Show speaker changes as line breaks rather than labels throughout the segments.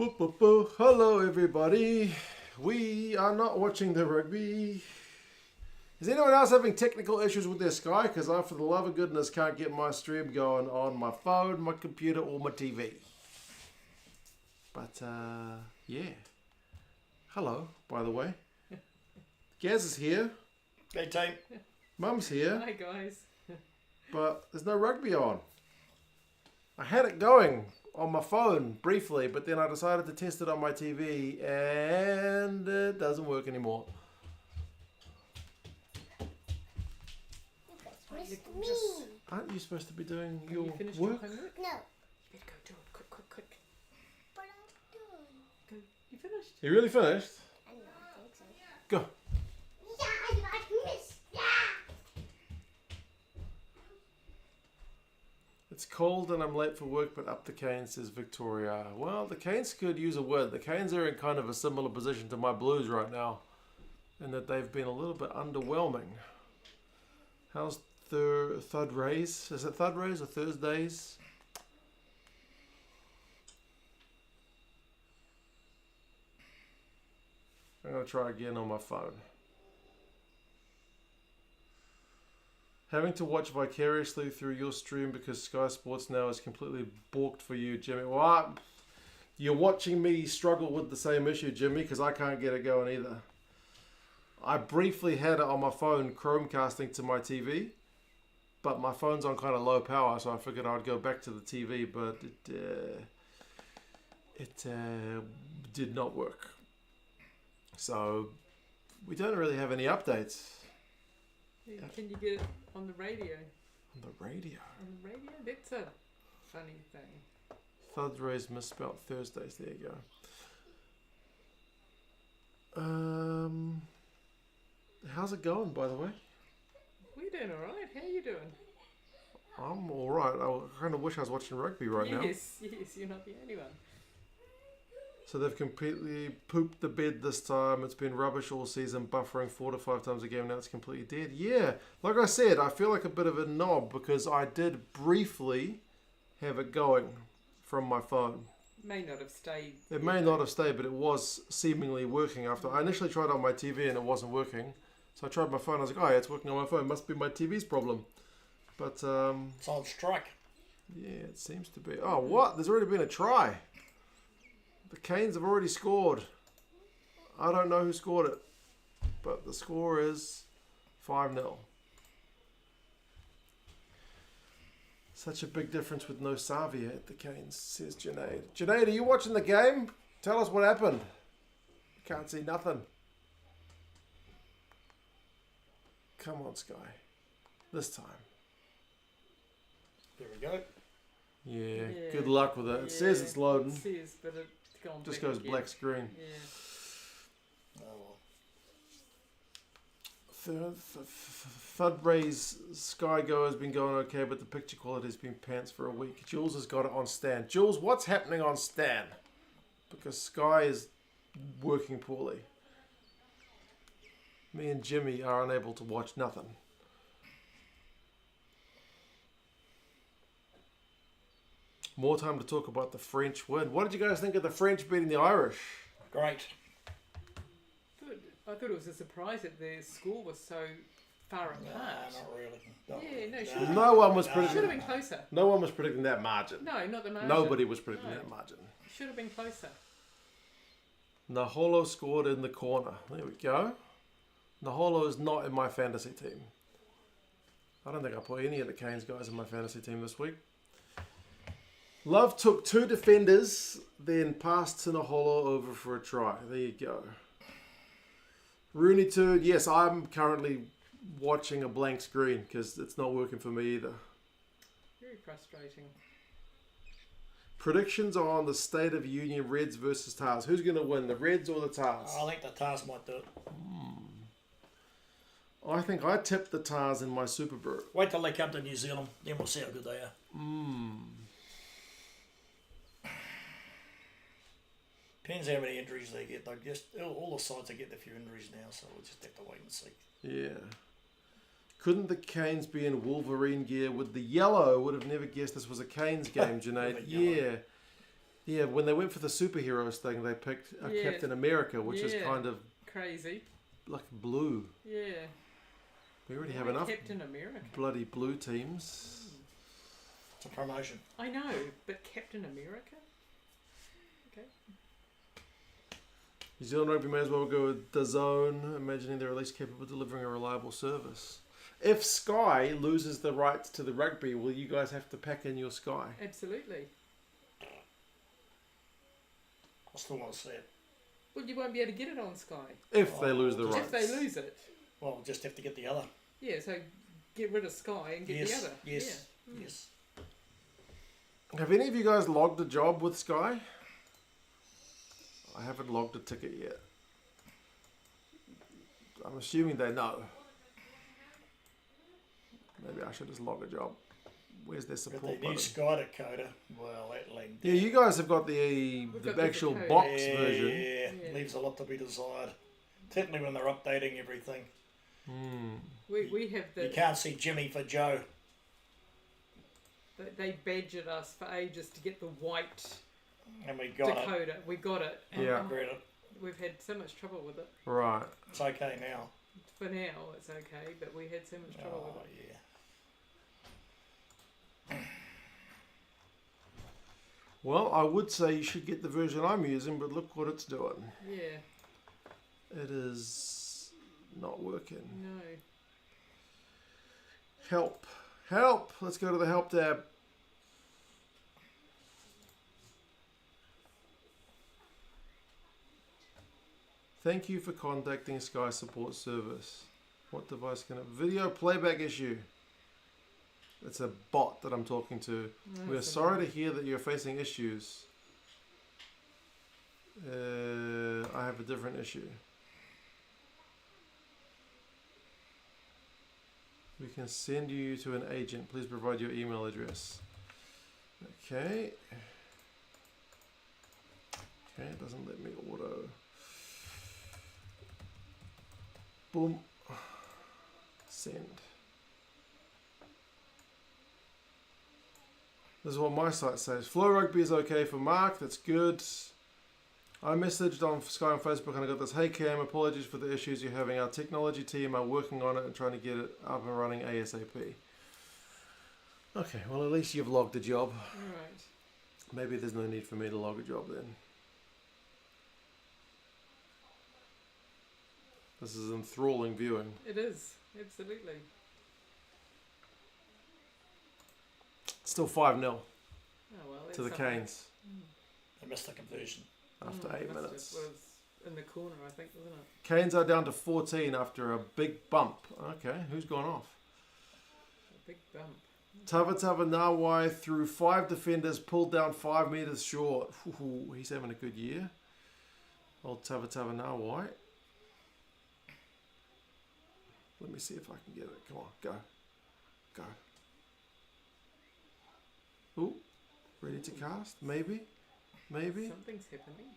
Hello everybody. We are not watching the rugby. Is anyone else having technical issues with their Sky? Because I, for the love of goodness, can't get my stream going on my phone, my computer, or my TV. But, yeah. Hello, by the way. Gaz is here.
Hey, team.
Mum's here.
Hi, guys.
But there's no rugby on. I had it going on my phone briefly, but then I decided to test it on my TV, and it doesn't work anymore.
Me.
Aren't you supposed to be doing your
You finished
work?
your homework?
No.
You better go do it. Quick.
But I'm done.
Go. You finished?
You really finished?
I know, I think so.
Go.
Yeah, I missed. Yeah.
It's cold and I'm late for work, but up the Canes, says Victoria. Well, the Canes could use a word. The Canes are in kind of a similar position to my Blues right now, in that they've been a little bit underwhelming. How's Thud Rays? Is it Thud Rays or Thursdays? I'm going to try again on my phone. Having to watch vicariously through your stream because Sky Sports now is completely balked for you, Jimmy. Well, you're watching me struggle with the same issue, Jimmy, because I can't get it going either. I briefly had it on my phone Chromecasting to my TV, but my phone's on kind of low power, so I figured I'd go back to the TV, but it did not work. So we don't really have any updates.
Can you get it on the radio?
On the radio?
On the radio? That's a funny thing.
Thud Rays misspelled Thursdays. There you go. How's it going, by the way?
We're doing alright. How are you doing?
I'm alright. I kind of wish I was watching rugby right now.
Yes, you're not the only one.
So they've completely pooped the bed this time. It's been rubbish all season, buffering 4 to 5 times a game. Now it's completely dead. Yeah, like I said, I feel like a bit of a knob because I did briefly have it going from my phone.
May not have stayed.
It may not have stayed, but it was seemingly working after. I initially tried it on my TV and it wasn't working. So I tried my phone. I was like, oh, yeah, it's working on my phone. Must be my TV's problem. But,
It's on strike.
yeah, it seems to be. Oh, what? There's already been a try. The Canes have already scored. I don't know who scored it, but the score is 5-0. Such a big difference with no Savia at the Canes, says Junaid. Junaid, are you watching the game? Tell us what happened. Can't see nothing. Come on, Sky. This time.
There we go.
Yeah,
Yeah.
good luck with it. It says it's loading.
It says, but it's gone
Just
back
goes
again.
black screen.
Yeah.
Oh, well.
Thud Ray's Sky Go has been going okay, but the picture quality has been pants for a week. Jules has got it on Stan. Jules, what's happening on Stan? Because Sky is working poorly. Me and Jimmy are unable to watch nothing. More time to talk about the French win. What did you guys think of the French beating the Irish?
Great.
I thought it was a surprise that their score was so far
Nah,
apart.
not really.
Yeah, no,
Nah.
should have
No one was
Should have
predicting.
been closer.
No one was predicting that margin.
No, not the margin.
Nobody was predicting
No.
that margin.
Should have been closer.
Naholo scored in the corner. There we go. Naholo is not in my fantasy team. I don't think I put any of the Canes guys in my fantasy team this week. Love took 2 defenders, then passed to Naholo over for a try. There you go. Rooney too. Yes, I'm currently watching a blank screen because it's not working for me either.
Very frustrating.
Predictions are on the State of Union Reds versus Tars. Who's going to win, the Reds or the Tars?
I think the Tars might do it.
I think I tipped the Tars in my Super Brew.
Wait till they come to New Zealand, then we'll see how good they are. Depends how many injuries they get. They just all the sides they get a few injuries now, so we'll just have to wait and see.
Yeah. Couldn't the Canes be in Wolverine gear with the yellow? Would have never guessed this was a Canes game, Junaid.
With the yellow.
Yeah. Yeah, when they went for the superheroes thing, they picked
Yeah.
Captain America, which is
Yeah.
kind of
Crazy.
like blue.
Yeah.
We already
Why
have enough
Captain America.
bloody blue teams.
It's a promotion.
I know, but Captain America? Okay.
New Zealand Rugby may as well go with DAZN, imagining they're at least capable of delivering a reliable service. If Sky loses the rights to the rugby, will you guys have to pack in your Sky?
Absolutely.
I still want to see it.
Well, you won't be able to get it on Sky.
If they lose the
If
rights.
If they lose it.
Well, we'll just have to get the other.
Yeah, so get rid of Sky and get
Yes,
the other.
yes,
Yeah.
yes.
Have any of you guys logged a job with Sky? I haven't logged a ticket yet. I'm assuming they know. Maybe I should just log a job. Where's their
But
support
the new
button?
Sky decoder, well, that lagged
Yeah, you guys have got the
got the
actual
decoder.
box
yeah,
version.
Yeah.
leaves a lot to be desired. Certainly when they're updating everything.
Hmm.
We have
You
the...
can't see Jimmy for Joe.
They badgered us for ages to get the white
And we got it.
decoder. We got it. And
Yeah.
Regret it.
we've had so much trouble with it.
Right.
It's okay now.
For now, it's okay, but we had so much trouble
Oh,
with it.
yeah.
Well, I would say you should get the version I'm using, but look what it's doing.
Yeah,
It is not working.
no.
Help. Help! Let's go to the help tab. Thank you for contacting Sky Support Service. What device can it? Video playback issue. It's a bot that I'm talking to.
No,
We are
it's
sorry to hear that you're facing issues. I have a different issue. We can send you to an agent. Please provide your email address. Okay. Okay, it doesn't let me auto. Boom. Send. This is what my site says. Flow Rugby is okay for Mark. That's good. I messaged on Sky and Facebook and I got this. Hey Cam, apologies for the issues you're having. Our technology team are working on it and trying to get it up and running ASAP. Okay, well at least you've logged a job.
Alright.
Maybe there's no need for me to log a job then. This is enthralling viewing.
It is, absolutely.
Still 5-0
Oh well, that's
to the
something.
Canes
They missed the conversion.
after
Mm,
8
must have-
minutes.
was in the corner, I think, wasn't it?
Canes are down to 14 after a big bump. Okay, who's gone off?
A big bump.
Tavatava Nawai through 5 defenders, pulled down 5 metres short. Ooh, he's having a good year. Old Tavatava Nawai. Let me see if I can get it. Come on, go. Go. Ooh, ready to cast? Maybe? Maybe?
Something's happening.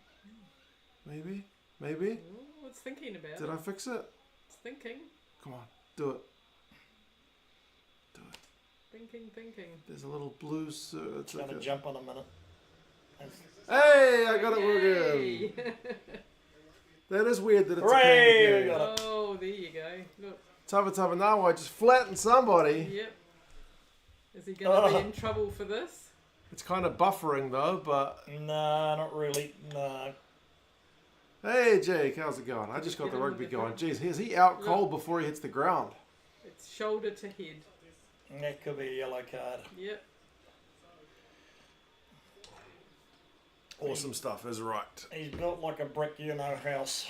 Maybe? Maybe?
Oh, it's thinking about
Did
it.
I fix it?
It's thinking,
Come on, do it. Do it.
thinking.
There's a little blue...
It's
it's
going
like
to
a-
jump on a minute.
Hey, I got it working.
Yay!
That is weird that it's
Hooray,
a
we
cane
got
game.
Oh, there you go. Look.
Tavatava Nawai just flattened somebody.
Yep. Is he going to be in trouble for this?
It's kind of buffering though, but...
Nah, not really. No.
Hey Jake, how's it going? I just got
Get
the
him
rugby
with the
going.
drum.
Jeez, is he out
Look.
cold before he hits the ground?
It's shoulder to head.
That could be a yellow card.
Yep.
Awesome stuff, is right.
He's built like a brick, house.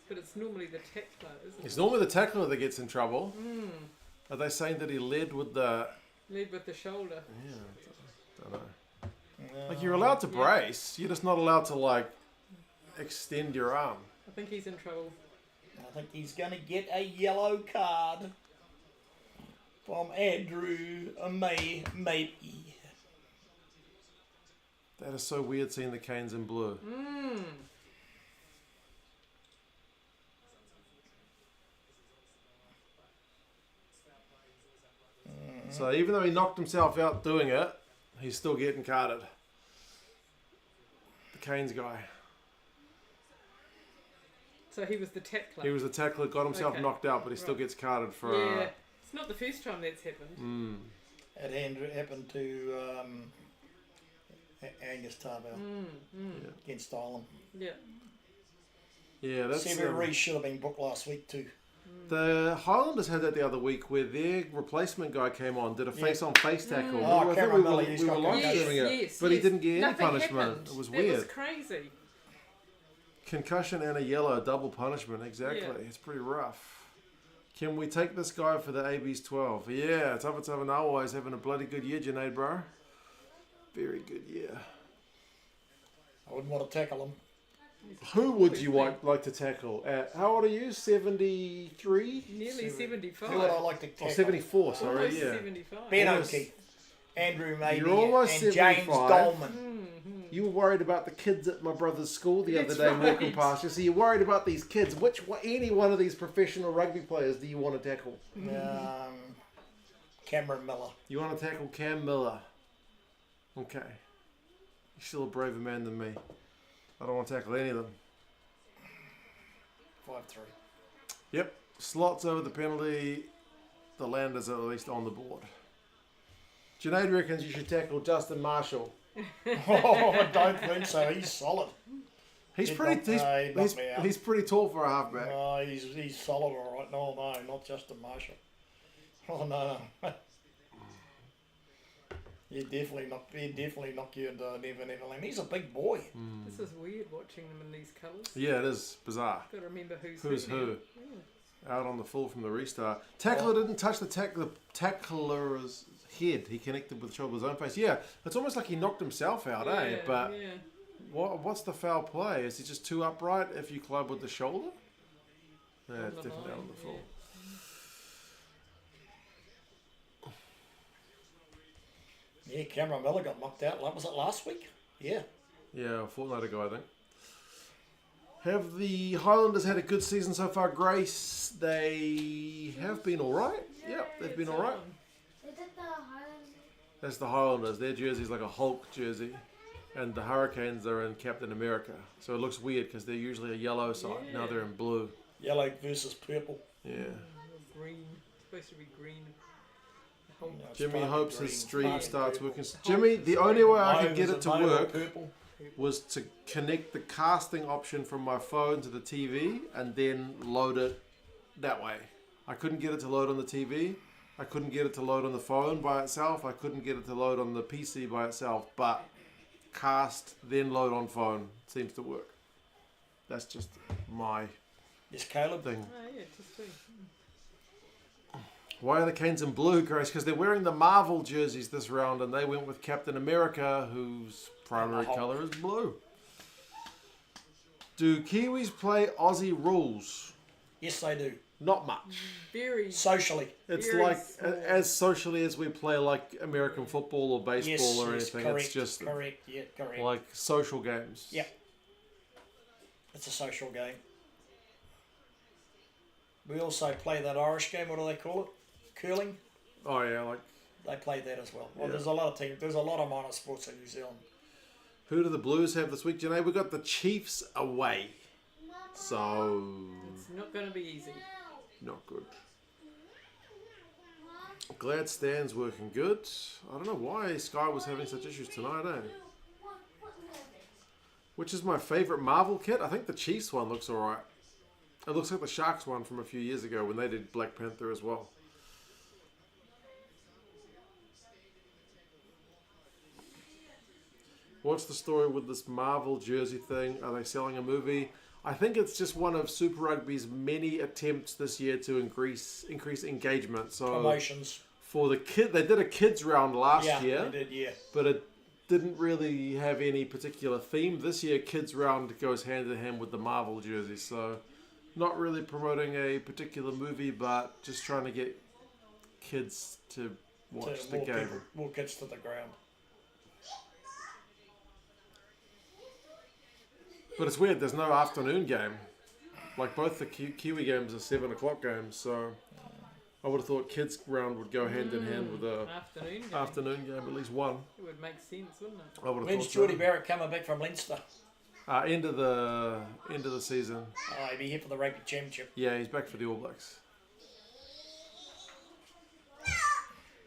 But it's normally the tackler, isn't
It's
it?
normally the tackler that gets in trouble.
Mm.
Are they saying that he led with the...
Lead with the shoulder.
Yeah, don't know. Like you're allowed to brace, you're just not allowed to like extend your arm.
I think he's in trouble.
I think he's going to get a yellow card from Andrew maybe.
That is so weird seeing the Canes in blue.
Mm.
So even though he knocked himself out doing it, he's still getting carded. Canes guy.
So he was the tackler.
He was the tackler, got himself
Okay.
knocked out, but he still
Right.
gets carded for...
Yeah. It's not the first time that's happened.
It happened to Angus Tarbell against Ireland.
Yeah.
Yeah, that's...
Super Rugby should have been booked last week too.
The Highlanders had that the other week where their replacement guy came on, did a face-on-face tackle.
Oh,
I think
Cameron Miller, he's
we were
got
live
concussion.
streaming it,
Yes,
but he
yes.
didn't get any
Nothing
punishment.
happened.
It was
That
weird.
was crazy.
Concussion and a yellow, double punishment, exactly.
Yeah.
It's pretty rough. Can we take this guy for the AB's 12? Yeah, Tava always having a bloody good year, Junaid, bro. Very good year.
I wouldn't want to tackle him.
Who would you like to tackle? How old are you? 73?
Nearly 75.
Who would I like to
Oh,
tackle?
74, sorry,
Almost
yeah.
75.
Ben
Almost-
O'Keefe, Andrew Maybe,
You're almost
and James
75.
Dolman.
You were worried about the kids at my brother's school the
That's
other day
right.
walking past you. So you're worried about these kids. Any one of these professional rugby players do you want to tackle?
Cameron Miller.
You want to tackle Cam Miller? Okay. You're still a braver man than me. I don't want to tackle any of them.
5'3".
Yep. Slots over the penalty. The Landers are at least on the board. Junaid reckons you should tackle Justin Marshall.
Oh, I don't think so. He's solid.
He's
He'd
pretty.
knock-
He's,
he'd knock
he's,
me out.
he's pretty tall for a halfback.
No, he's solid, all right. No, not Justin Marshall. Oh no. He'd definitely knock you into Never Neverland. He's a big boy.
This is weird watching them in these colours.
Yeah, it is bizarre.
Got to remember who's
Who?
now.
Out on the full from the restart. Tackler didn't touch the tackler's head. He connected with the shoulder of his own face. Yeah, it's almost like he knocked himself out, eh? But
yeah.
what's the foul play? Is he just too upright if you club with the shoulder? Yeah,
On
it's
the
definitely
line,
on the full.
Yeah, Cameron Miller got knocked out. Was it last week? Yeah.
Yeah, a fortnight ago, I think. Have the Highlanders had a good season so far, Grace? They have been all right. Yep, they've been all right.
Is it the Highlanders?
That's the Highlanders. Their jersey's like a Hulk jersey. And the Hurricanes are in Captain America. So it looks weird because they're usually a yellow side. Now
Yeah.
they're in blue.
Yellow versus purple.
Yeah.
Green. It's supposed to be green. The whole
No, it's
Jimmy
partly
hopes
green,
his stream
partly
starts
purple.
working. Jimmy, the only way I could get it to
Mine was
work
purple.
was to connect the casting option from my phone to the TV and then load it that way. I couldn't get it to load on the TV. I couldn't get it to load on the phone by itself. I couldn't get it to load on the PC by itself. But cast, then load on phone seems to work. That's just my
Yes, Caleb.
thing.
Oh, yeah, just two.
Why are the Canes in blue, Grace? Because they're wearing the Marvel jerseys this round, and they went with Captain America, whose primary
Hulk.
colour is blue. Do Kiwis play Aussie rules?
Yes, they do.
Not much.
Very.
Socially.
It's
Very
like
small.
as socially as we play like American football or baseball
Yes,
or
yes,
anything.
correct,
It's just
correct. Yeah, correct.
like social games.
Yeah. It's a social game. We also play that Irish game. What do they call it? Curling.
Oh yeah, like
They play that as well. Well,
Yeah.
there's a lot of teams. There's a lot of minor sports in New Zealand.
who do the Blues have this week, Janae? We got the Chiefs away, so
It's not going to be easy.
not good. Glad Stan's working good. I don't know why Sky was having such issues tonight, eh? Which is my favourite Marvel kit? I think the Chiefs one looks alright. It looks like the Sharks one from a few years ago when they did Black Panther as well. What's the story with this Marvel jersey thing? Are they selling a movie? I think it's just one of Super Rugby's many attempts this year to increase engagement. So
Promotions.
for the kid, they did a kids round last
Yeah,
year,
they did. Yeah.
but it didn't really have any particular theme. This year, kids round goes hand in hand with the Marvel jersey. So not really promoting a particular movie, but just trying to get kids to watch the game.
More kids to the ground.
But it's weird, there's no afternoon game. Like both the Kiwi games are 7 o'clock games, so I would have thought kids round would go hand in hand with a
Afternoon game.
afternoon game, at least one.
It would make sense, wouldn't it?
I would have
When's
thought
Geordie
so.
Barrett coming back from Leinster?
End of the season.
Oh, he'll be here for the rugby championship.
Yeah, he's back for the All Blacks.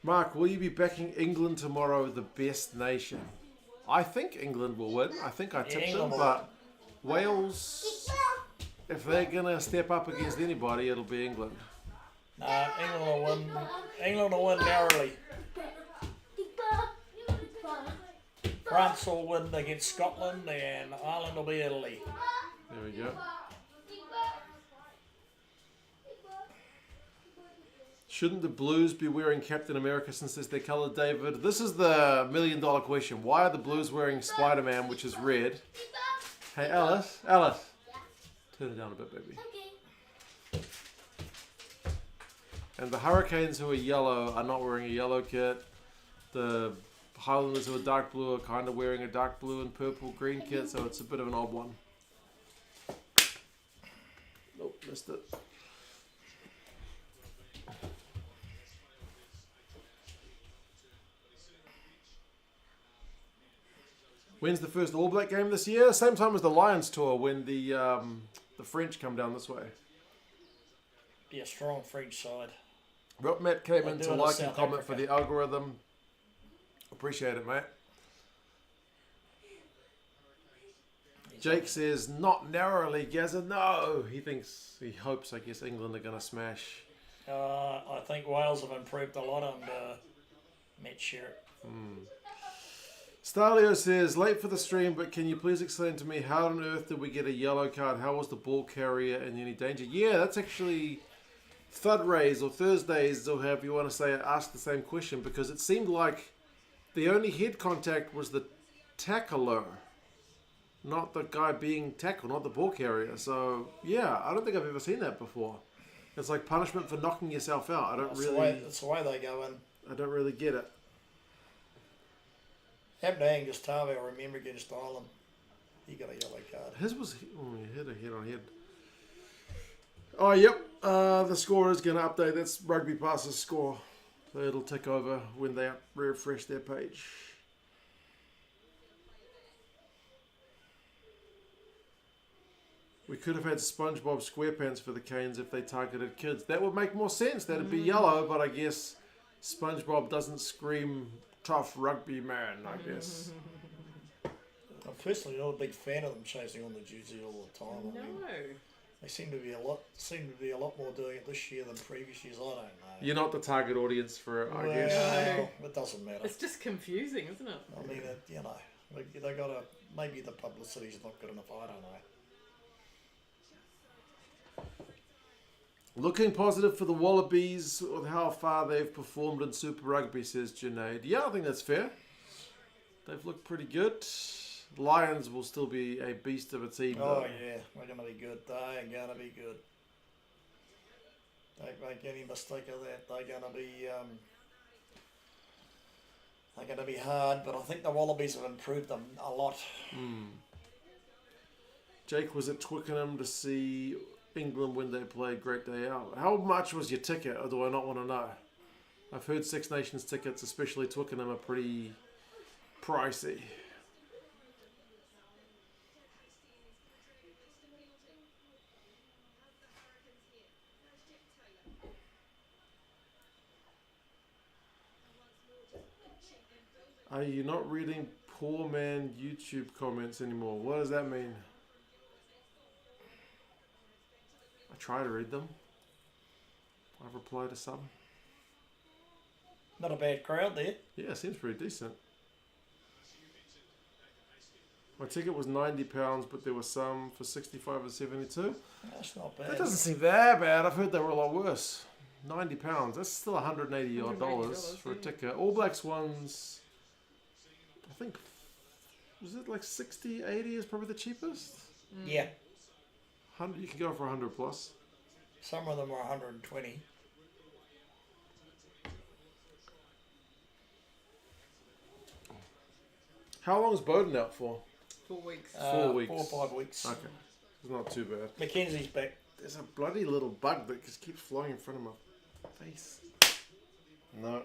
Mark, will you be backing England tomorrow, the best nation? I think England will win. I think I tipped them, but Wales, if they're going to step up against anybody, it'll be England.
England will win. England will win narrowly. France will win against Scotland, and Ireland will be Italy.
There we go. Shouldn't the Blues be wearing Captain America since it's their colour, David? This is the $1 million question. Why are the Blues wearing Spider-Man, which is red? Hey, Alice. Turn it down a bit, baby. And the Hurricanes, who are yellow, are not wearing a yellow kit. The Highlanders, who are dark blue, are kind of wearing a dark blue and purple green kit, so it's a bit of an odd one. Nope, missed it. When's the first All Black game this year? Same time as the Lions tour, when the French come down this way.
Be a strong French side.
Rob Matt came in to like and comment
Africa.
for the algorithm. Appreciate it, mate. Jake says, not narrowly, Gazza. No, he hopes, I guess, England are going to smash.
I think Wales have improved a lot under Matt Sherritt.
Stalio says, late for the stream, but can you please explain to me how on earth did we get a yellow card? How was the ball carrier in any danger? Yeah, that's actually Thudrays or Thursdays, or however you want to say it, asked the same question, because it seemed like the only head contact was the tackler, not the guy being tackled, not the ball carrier. So, yeah, I don't think I've ever seen that before. It's like punishment for knocking yourself out.
That's the way they go in.
I don't really get it.
Happened to Angus Tarver, I remember, against Ireland. He got a yellow card.
His was... Oh, he hit a head on head. Oh, yep. The score is going to update. That's Rugby Pass's score. So it'll tick over when they refresh their page. We could have had SpongeBob SquarePants for the Canes if they targeted kids. That would make more sense. That'd be yellow, but I guess SpongeBob doesn't scream tough rugby man, I guess.
I'm personally not a big fan of them chasing on the jersey all the time.
No.
I mean, they seem to be a lot more doing it this year than previous years. I don't know.
You're not the target audience for it, I guess.
Well, it doesn't matter.
It's just confusing, isn't it?
I mean, they got to, maybe the publicity's not good enough. I don't know.
Looking positive for the Wallabies with how far they've performed in Super Rugby, says Junaid. Yeah, I think that's fair. They've looked pretty good. Lions will still be a beast of a team, though.
Oh, yeah. They're going to be good. They're going to be good. Don't make any mistake of that. They're going to be hard, but I think the Wallabies have improved them a lot.
Jake was at Twickenham to see England when they played. Great day out. How much was your ticket, or do I not want to know? I've heard Six Nations tickets, especially Twickenham, are pretty pricey. Are you not reading poor man YouTube comments anymore? What does that mean? I try to read them. I've replied to some.
Not a bad crowd there.
Yeah, seems pretty decent. My ticket was £90, but there were some for 65 and 72.
That's not bad.
That doesn't seem that bad. I've heard they were a lot worse. £90. That's still $180 odd dollars for a ticket. All Blacks ones, I think, was it like 60, 80 is probably the cheapest?
Yeah.
100, you can go for 100 plus.
Some of them are 120.
How long is Bowden out for?
4 weeks.
4 weeks.
4 or 5 weeks.
Okay. It's not too bad.
Mackenzie's back.
There's a bloody little bug that just keeps flying in front of my face. No.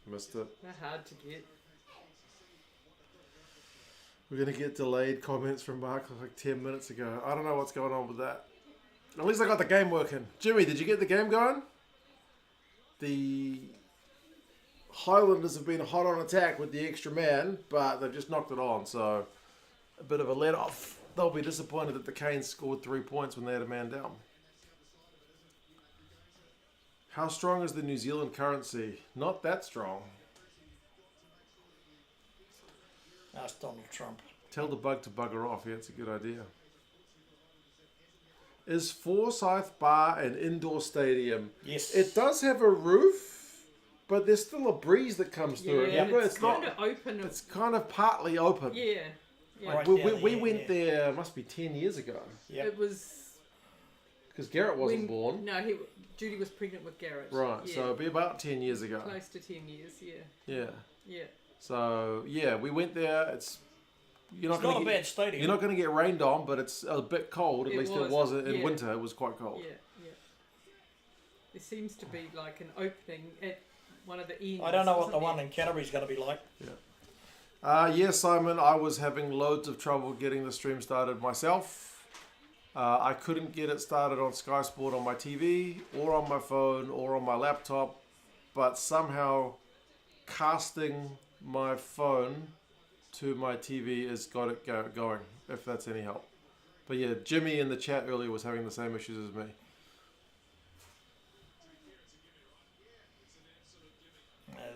Missed it.
They're hard to get.
We're going to get delayed comments from Mark like 10 minutes ago. I don't know what's going on with that. At least I got the game working. Jimmy, did you get the game going? The Highlanders have been hot on attack with the extra man, but they've just knocked it on, so a bit of a let-off. They'll be disappointed that the Canes scored 3 points when they had a man down. How strong is the New Zealand currency? Not that strong.
Ask Donald Trump.
Tell the bug to bugger off. Yeah, it's a good idea. Is Forsyth Bar an indoor stadium?
Yes.
It does have a roof, but there's still a breeze that comes through it.
Yeah,
Remember,
it's
not.
kind of open.
It's kind of partly open.
Yeah. Yeah.
Right.
We
Yeah,
went
yeah.
there. Must be 10 years ago
Yep.
It was
because Garrett wasn't
when-
born.
No, Judy was pregnant with Garrett.
Right.
Yeah.
So it'd be about 10 years ago.
Close to 10 years. Yeah.
Yeah.
Yeah.
So yeah, we went there. It's
It's not a bad stadium.
You're not going to get rained on, but it's a bit cold. At
It
least
was,
it was in
yeah.
winter. It was quite cold.
Yeah. Yeah. There seems to be like an opening at one of the ends.
I don't know what
isn't
the
there?
one in Canterbury's going to be like.
Yes, Simon, I was having loads of trouble getting the stream started myself. I couldn't get it started on Sky Sport on my TV or on my phone or on my laptop, but somehow casting my phone to my TV has got it going, if that's any help. But yeah, Jimmy in the chat earlier was having the same issues as me.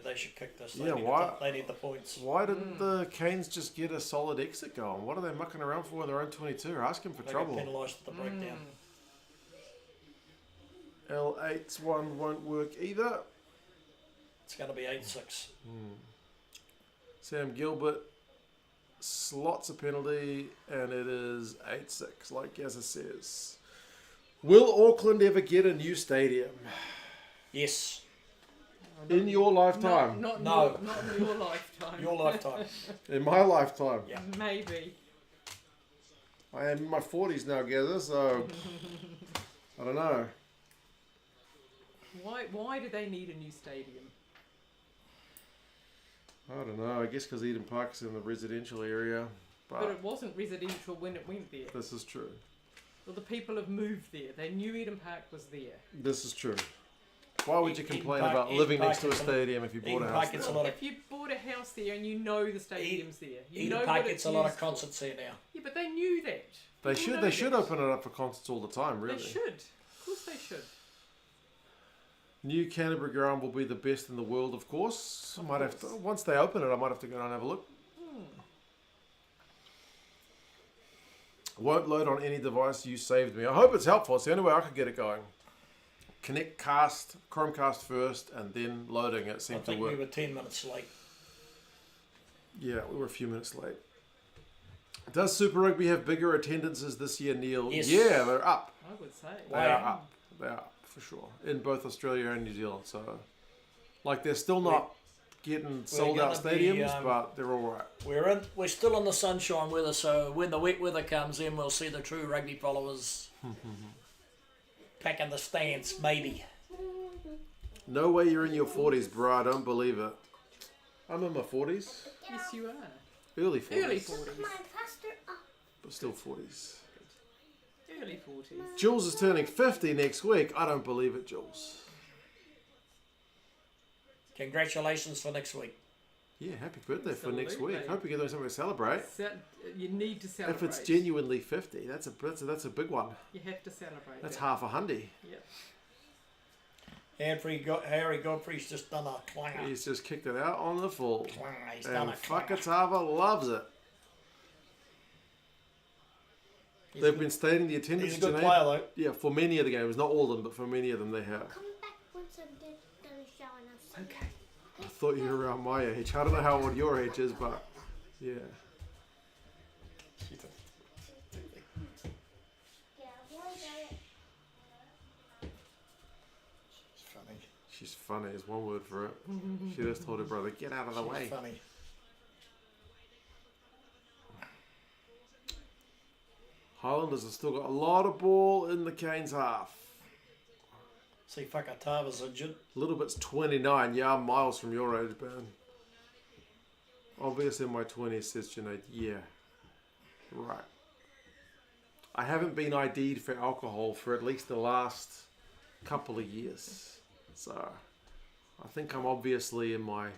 They should kick this.
Yeah, why-
They need the points.
Why didn't the Canes just get a solid exit going? What are they mucking around for in their own 22? Asking for
They
trouble.
get penalised at the breakdown.
L8's one won't work either.
It's going to be 8-6.
Sam Gilbert slots a penalty, and it is 8-6, like Gazza says. Will Auckland ever get a new stadium?
Yes.
In your lifetime?
Not
No.
in your lifetime.
Your lifetime.
In my lifetime?
Yeah.
Maybe.
I am in my 40s now, Gazza, so I don't know.
Why do they need a new stadium?
I don't know. I guess because Eden Park's in the residential area.
But it wasn't residential when it went there.
This is true.
Well, the people have moved there. They knew Eden Park was there.
This is true. Why would you
Eden
complain
Park-
about
Eden
living
Park
next to a
gets a-
stadium if you bought a
Eden
house
Park gets
there?
a lot of
If you bought a house there and you know the stadium's there, you
Eden
know
Park
what
gets
it's
a lot of
used for.
concerts here now.
Yeah, but they knew that.
They
People
should.
know
They should
that.
open it up for concerts all the time. Really.
They should. Of course they should.
New Canterbury ground will be the best in the world, of course. I might have to, once they open it, I might have to go down and have a look. Won't load on any device. You saved me. I hope it's helpful. It's the only way I could get it going. Connect Chromecast first, and then loading it
I
seemed to
think
work.
we were 10 minutes late.
Yeah, we were a few minutes late. Does Super Rugby have bigger attendances this year, Neil?
Yes.
Yeah, they're up.
I would say.
They are up. They are up for sure in both Australia and New Zealand. So, like, they're still not getting sold out
gonna be,
stadiums, but they're all right.
We're still in the sunshine weather, so when the wet weather comes in, we'll see the true rugby followers packing the stands, maybe.
No way you're in your 40s, bro. I don't believe it. I'm in my 40s,
Yes, you are.
early 40s,
Early 40s.
My faster up.
but still 40s.
Early 40s.
Jules is turning 50 next week. I don't believe it, Jules.
Congratulations for next week.
Yeah, happy birthday for next week.
Absolutely.
Hope you're doing something to celebrate.
You need to celebrate.
If it's genuinely 50, that's a big one.
You have to celebrate.
That's
that.
half a hundy.
Yep.
Harry Godfrey's just done a clanger.
He's just kicked it out on the full.
Clanger. He's done
And
a clanger.
Fakatava loves it. They've been stating the attendance.
He's a good
Janae.
player though.
Yeah, for many of the games, not all of them, but for many of them they have.
Come back once I'm done showering us.
Okay.
I thought you were around my age. I don't know how old your age is, but yeah.
Yeah, boy, got it.
It's funny.
She's funny is one word for it. She just told her brother, get out of the way.
She's funny.
Highlanders have still got a lot of ball in the Canes half.
See, Fakatava's injured.
Little bit's 29. Yeah, I'm miles from your age, man. Obviously in my 20s, says Junaid. Yeah. Right. I haven't been ID'd for alcohol for at least the last couple of years. So I think I'm obviously in my...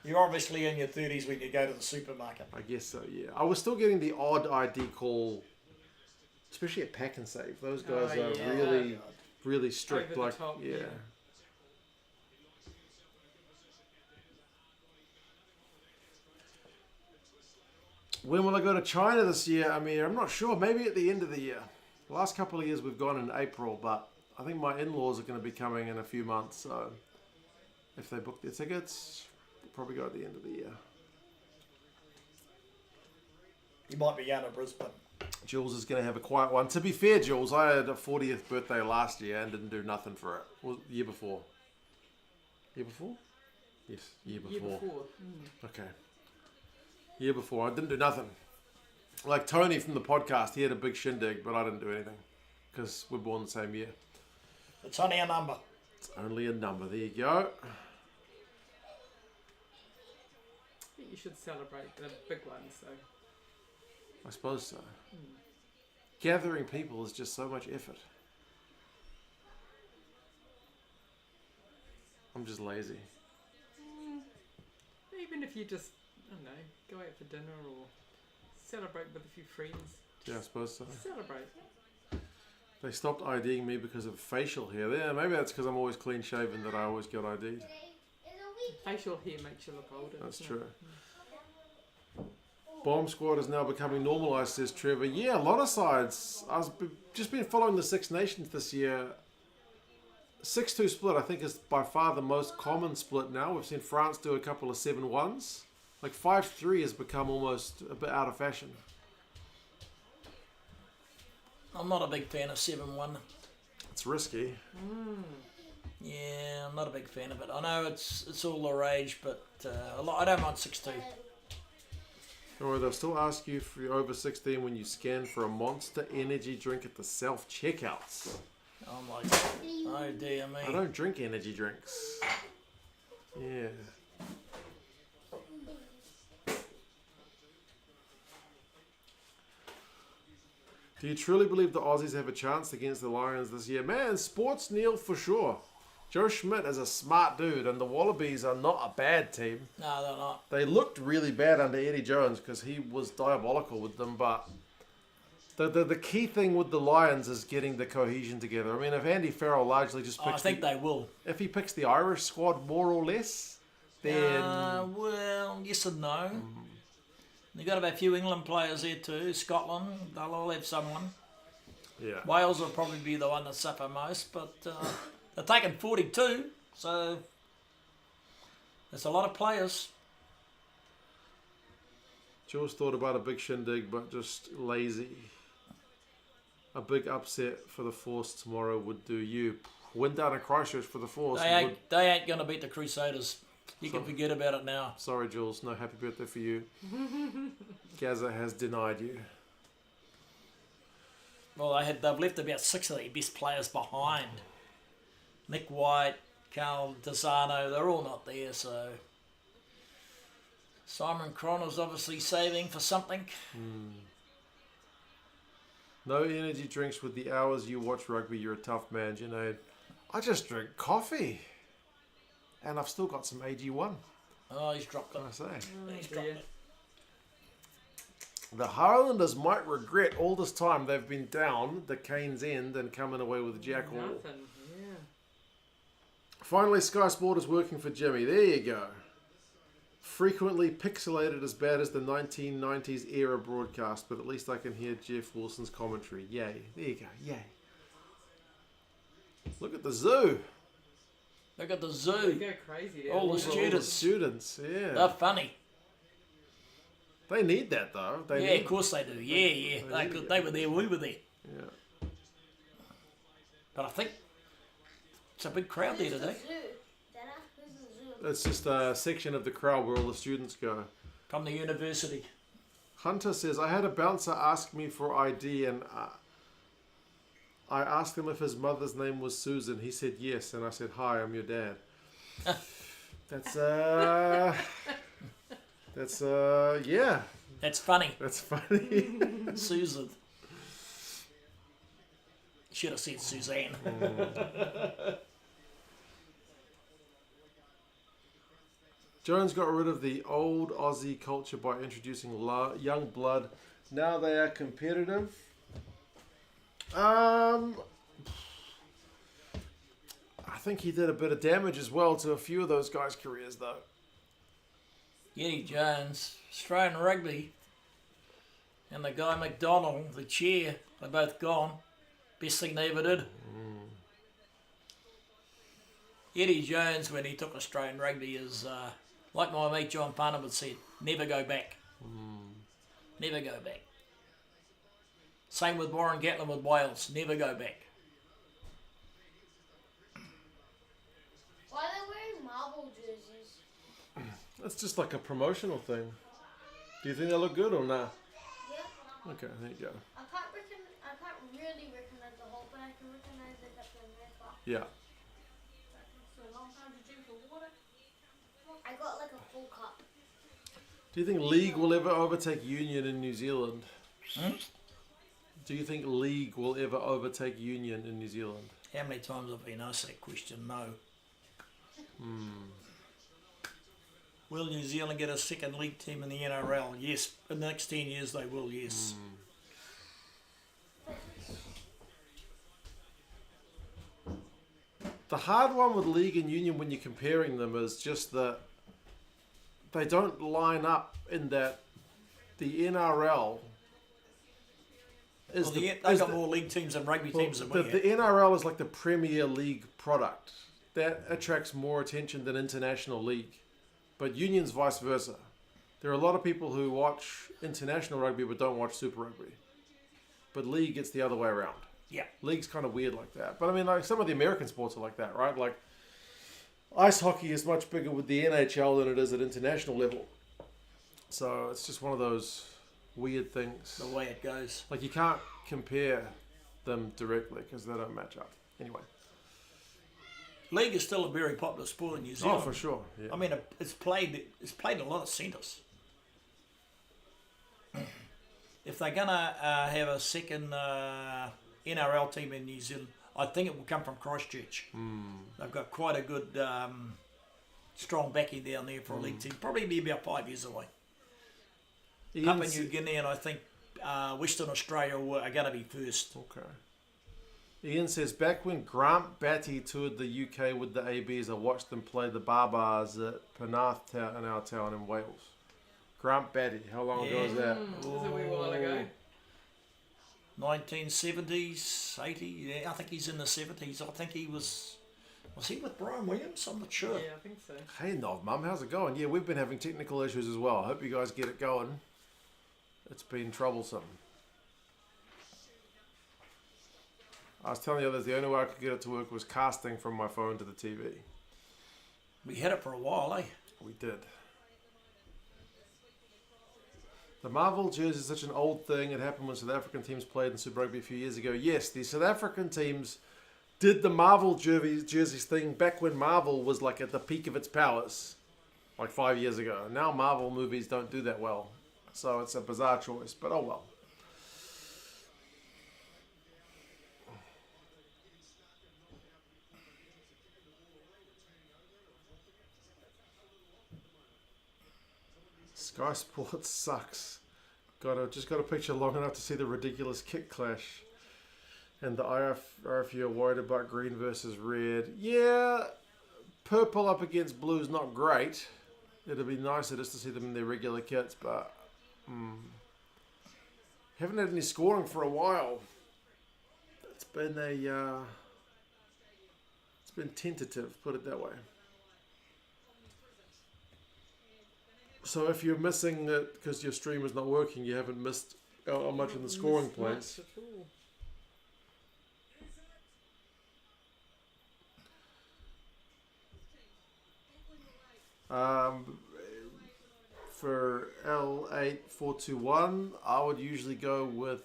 You're obviously in your 30s when you go to the supermarket.
I guess so, yeah. I was still getting the odd ID call, especially at Pack and Save. Those guys
Oh,
are
yeah.
really strict.
Over the
Like,
top,
yeah.
yeah.
When will I go to China this year? I mean, I'm not sure. Maybe at the end of the year. The last couple of years we've gone in April, but I think my in-laws are going to be coming in a few months. So if they book their tickets, we'll probably go at the end of the year.
You might be going to Brisbane.
Jules is going to have a quiet one. To be fair, Jules, I had a 40th birthday last year and didn't do nothing for it. Well, the year before. Year before? Yes, year before.
Year before. Mm.
Okay. Year before, I didn't do nothing. Like Tony from the podcast, he had a big shindig, but I didn't do anything because we're born the same year.
It's only a number.
It's only a number. There you go.
I think you should celebrate the big ones, though.
I suppose so. Gathering people is just so much effort. I'm just lazy.
Even if you just, I don't know, go out for dinner or celebrate with a few friends.
Yeah, I suppose so.
Celebrate.
They stopped IDing me because of facial hair. Yeah, maybe that's because I'm always clean shaven that I always get ID'd.
Facial hair makes you look older.
That's
doesn't
true.
it?
Bomb squad is now becoming normalised, says Trevor. Yeah, a lot of sides. Just been following the Six Nations this year. 6-2 split, I think, is by far the most common split now. We've seen France do a couple of 7-1s. Like 5-3 has become almost a bit out of fashion.
I'm not a big fan of 7-1.
It's risky.
Yeah, I'm not a big fan of it. I know it's all the rage, but I don't mind 6-2.
Or they'll still ask you if you're over 16 when you scan for a Monster energy drink at the self-checkouts.
Oh my god. Oh dear me.
I don't drink energy drinks. Yeah. Do you truly believe the Aussies have a chance against the Lions this year? Man, sports Neil for sure. Joe Schmidt is a smart dude, and the Wallabies are not a bad team.
No, they're not.
They looked really bad under Eddie Jones because he was diabolical with them, but the key thing with the Lions is getting the cohesion together. I mean, if Andy Farrell largely just picks
I think they will.
if he picks the Irish squad more or less, then
Well, yes and no. They've got about a few England players there too. Scotland, they'll all have someone.
yeah.
Wales will probably be the one that suffer most, but they're taking 42, so there's a lot of players.
Jules thought about a big shindig, but just lazy. A big upset for the Force tomorrow would do you. Win down at Christchurch for the Force.
They ain't going to beat the Crusaders. You can forget about it now.
Sorry, Jules. No happy birthday for you. Gazza has denied you.
Well, they've left about 6 of their best players behind. Nick White, Carl Desano, they're all not there, so... Simon Cronner's obviously saving for something.
No energy drinks with the hours you watch rugby. You're a tough man, Junaid. I just drink coffee. And I've still got some AG1.
Oh, he's dropped it.
Can I say?
He's dropped it.
The Highlanders might regret all this time they've been down the Cane's End and coming away with Jack Hall.
Nothing. Yeah.
Finally, Sky Sport is working for Jimmy. There you go. Frequently pixelated as bad as the 1990s era broadcast, but at least I can hear Jeff Wilson's commentary. Yay. There you go. Yay. Look at the zoo.
Look at the
They
zoo.
go crazy.
All the
All
students.
students, yeah.
They're funny.
They need that, though. They
Yeah,
need,
of course they do. Yeah. They were there, we were there.
Yeah.
But I think it's a big crowd there today.
It's just a section of the crowd where all the students go.
From the university.
Hunter says, I had a bouncer ask me for ID and I asked him if his mother's name was Susan. He said yes, and I said, hi, I'm your dad. That's yeah.
That's funny.
That's funny.
Susan. Should have said Suzanne.
Jones got rid of the old Aussie culture by introducing young blood. Now they are competitive. I think he did a bit of damage as well to a few of those guys' careers, though.
Eddie Jones, Australian Rugby, and the guy McDonald, the chair, they're both gone. Best thing they ever did. Eddie Jones, when he took Australian Rugby, is like my mate John Parnham would say, never go back. Never go back. Same with Warren Gatlin with Wales, never go back.
Why are they wearing Marvel jerseys?
That's just like a promotional thing. Do you think they look good or nah?
Yeah.
Okay, there you go.
I can't really recognize the whole, but I can recognize the Captain America.
Yeah.
So a long time to drink the water.
I got like a full cup.
Do you think League will ever overtake Union in New Zealand? Do you think League will ever overtake Union in New Zealand?
How many times have I been asked that question? No. Will New Zealand get a second league team in the NRL? Yes. In the next 10 years they will, yes.
The hard one with League and Union when you're comparing them is just that they don't line up in that the NRL is
They've got more league teams and rugby teams than we
the
have.
NRL is like the Premier League product. That attracts more attention than International League. But Union's vice versa. There are a lot of people who watch International Rugby but don't watch Super Rugby. But League, it's the other way around.
Yeah.
League's kind of weird like that. But I mean, like some of the American sports are like that, right? Like ice hockey is much bigger with the NHL than it is at international level. So it's just one of those weird things.
The way it goes.
Like you can't compare them directly because they don't match up. Anyway.
League is still a very popular sport in New Zealand.
Oh, for sure. Yeah.
I mean, it's played in a lot of centres. If they're gonna have a second NRL team in New Zealand, I think it will come from Christchurch. They've got quite a good, strong backing down there for a league team. Probably be about 5 years away. Papua New Guinea and I think Western Australia are going to be first.
Okay. Ian says, back when Grant Batty toured the UK with the ABs, I watched them play the Barbars at Penarth in our town in Wales. Grant Batty, how long ago was that?
That was a wee while ago.
1970s, 80, yeah, I think he's in the 70s. I think he was he with Brian Williams? I'm not sure.
Yeah, I think so.
Hey, Nov, Mum, how's it going? Yeah, we've been having technical issues as well. I hope you guys get it going. It's been troublesome. I was telling the others the only way I could get it to work was casting from my phone to the TV.
We had it for a while, eh?
We did. The Marvel jersey is such an old thing. It happened when South African teams played in Super Rugby a few years ago. Yes, the South African teams did the Marvel jerseys thing back when Marvel was like at the peak of its powers, like 5 years ago. Now Marvel movies don't do that well. So it's a bizarre choice, but oh well. Sky Sports sucks. Just got a picture long enough to see the ridiculous kick clash. And the RFU are worried about green versus red. Yeah, purple up against blue is not great. It'd be nicer just to see them in their regular kits, but haven't had any scoring for a while. It's been tentative, put it that way. So if you're missing it because your stream is not working, you haven't missed out much in the scoring place. For L8421, I would usually go with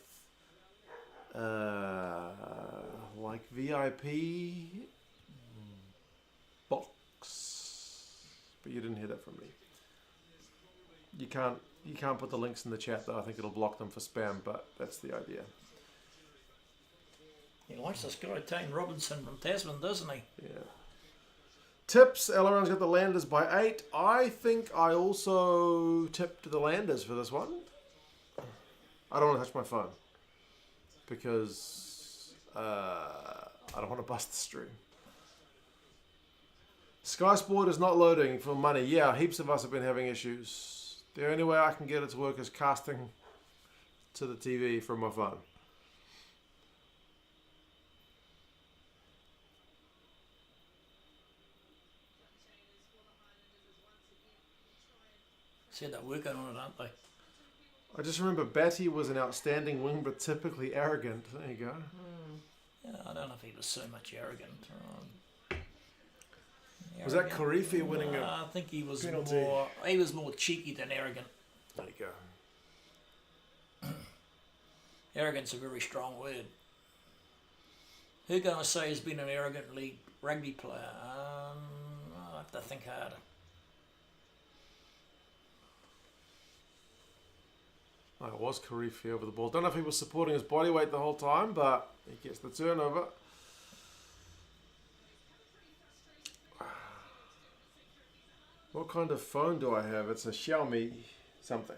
like VIP box, but you didn't hear that from me. You can't put the links in the chat though. I think it'll block them for spam, but that's the idea.
He likes this guy, Tane Robinson from Tasman, doesn't he?
Yeah. Tips. Aileron's got the Landers by 8. I think I also tipped the Landers for this one. I don't want to touch my phone because I don't want to bust the stream. Sky Sport is not loading for money. Yeah, heaps of us have been having issues. The only way I can get it to work is casting to the TV from my phone.
Said they're working on it, aren't they?
I just remember Batty was an outstanding wing, but typically arrogant. There you go.
Yeah, I don't know if he was so much arrogant.
Was that Karifi winning a
I think he was
penalty?
more cheeky than arrogant.
There you go.
Arrogant's a very strong word. Who can I say has been an arrogant league rugby player? I have to think harder.
Oh, it was Karifi over the ball. Don't know if he was supporting his body weight the whole time, but he gets the turnover. What kind of phone do I have? It's a Xiaomi something.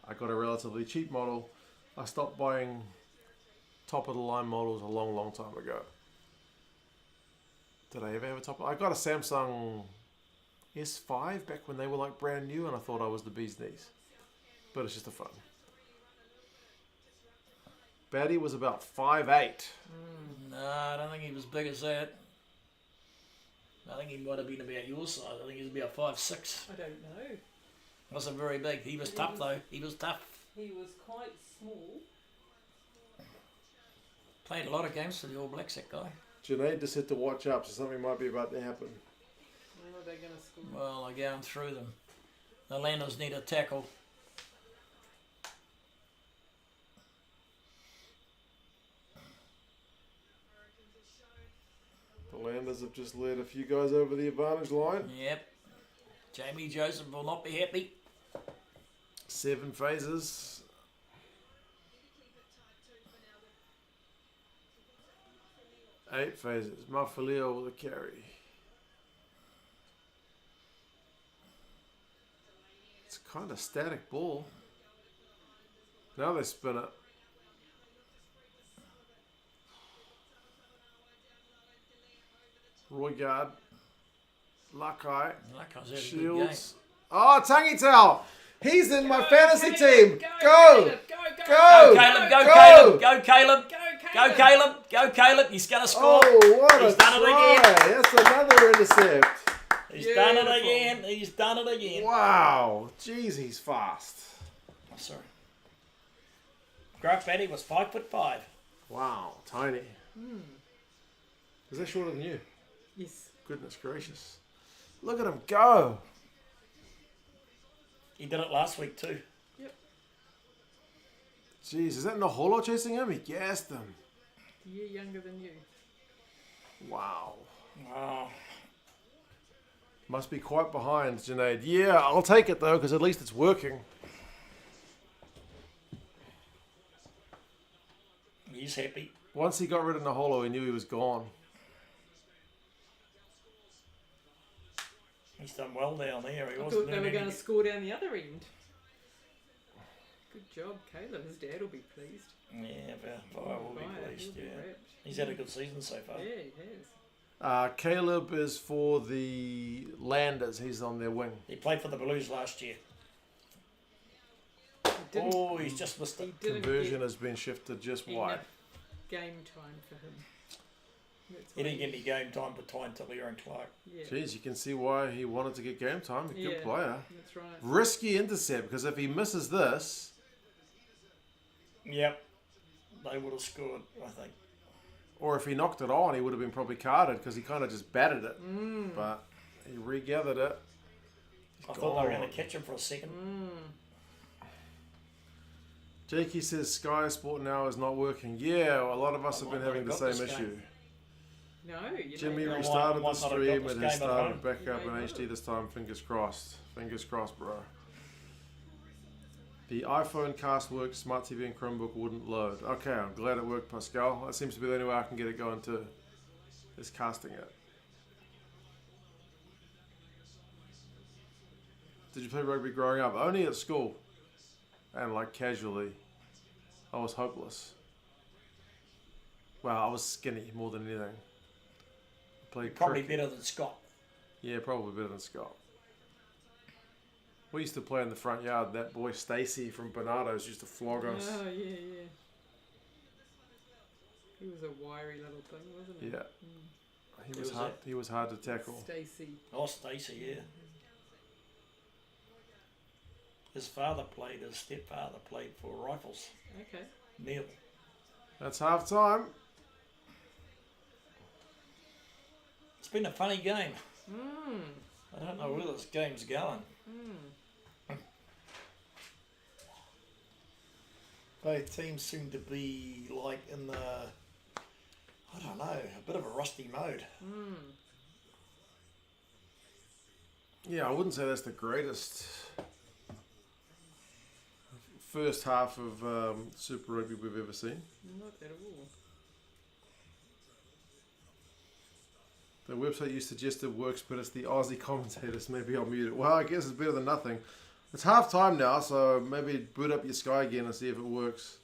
I got a relatively cheap model. I stopped buying top of the line models a long time ago. Did I ever have a top? I got a Samsung S5 back when they were like brand new, and I thought I was the bee's knees. But it's just a phone. Batty was about 5'8".
No, I don't think he was big as that. I think he might have been about your size. I think he was about 5'6".
I don't know.
Wasn't very big. He was tough though. He was tough.
He was quite small.
Played a lot of games for the All Blacks, that guy.
Junaid just said to watch up, so something might be about to happen.
When are they going to score?
Well, they're going through them. The Landers need a tackle.
The Landers have just led a few guys over the advantage line.
Yep. Jamie Joseph will not be happy.
7 phases. Eight phases. Mafaleo with a carry. It's kind of static ball. Now they spin it. Roygard. Lakai.
Lakai's had a good game.
Shields. Oh, Tangi Tau. He's in my fantasy
Caleb,
team.
Caleb,
Go.
Go Caleb, go Caleb, go Caleb, go Caleb, go Caleb. He's going to score.
Oh, what
He's
a
done it
try.
again.
That's another intercept.
He's done it again. He's done it again.
Wow. Jeez, he's fast.
Oh, sorry. Graf Batty was 5'5".
Wow, tiny. Is that shorter than you?
Yes.
Goodness gracious. Look at him go.
He did it last week too.
Yep.
Jeez, is that Naholo chasing him? He gassed him.
A year younger than you.
Wow.
Oh,
Must be quite behind, Junaid. Yeah, I'll take it though, because at least it's working.
he's happy.
Once he got rid of Naholo, he knew he was gone.
He's done well down there. He
I
wasn't
thought they
doing
were going to
anything.
score down the other end. Good job, Caleb. His dad will be pleased.
Yeah, but I will be
Right,
pleased.
he'll be
Yeah,
wrapped.
he's had a good season so far.
Yeah, he has.
Caleb is for the Landers. He's on their wing.
He played for the Blues last year.
He didn't,
Oh, he's just missed
he
it.
didn't
Conversion
get
has been shifted just
enough
wide.
game time for him. That's
He
why
didn't get any game time between Talia and Clark.
Yeah,
Jeez, you can see why he wanted to get game time. A good
Yeah.
player.
that's right.
Risky intercept, because if he misses this,
Yep, they would have scored, I think.
or if he knocked it on, he would have been probably carded because he kind of just batted it. But he regathered it.
I thought they were going
Gone.
to catch him for a second.
Jakey says Sky Sport now is not working. Yeah, a lot of us
I
have been
might
having the
not have
same
got this
issue.
game.
No, you
Jimmy
know,
why-
restarted
why
the
not have got
stream.
this
It
game
has
at
started
home?
back up
You
in
may
HD this time. Fingers crossed. Fingers crossed, bro. The iPhone cast works, Smart TV and Chromebook wouldn't load. Okay, I'm glad it worked, Pascal. That seems to be the only way I can get it going too, is casting it. Did you play rugby growing up? Only at school. And like casually. I was hopeless. Well, I was skinny more than anything. I played
Probably
cricket.
better than Scott.
Yeah, probably better than Scott. We used to play in the front yard. That boy Stacey from Bernardo's used to flog us.
Oh, yeah. He was a wiry little thing, wasn't he?
Yeah.
Mm.
He was hard. He was hard to tackle.
Stacey.
Oh, Stacey, yeah. His stepfather played for Rifles.
Okay.
Neil.
That's half time.
It's been a funny game.
Mm.
I don't know where this game's going.
Mm.
Both teams seem to be like in the, I don't know, a bit of a rusty mode.
Mm.
Yeah, I wouldn't say that's the greatest first half of Super Rugby we've ever seen.
Not at all.
The website you suggested works, but it's the Aussie commentators. Maybe I'll mute it. Well, I guess it's better than nothing. It's half time now, so maybe boot up your Sky again and see if it works.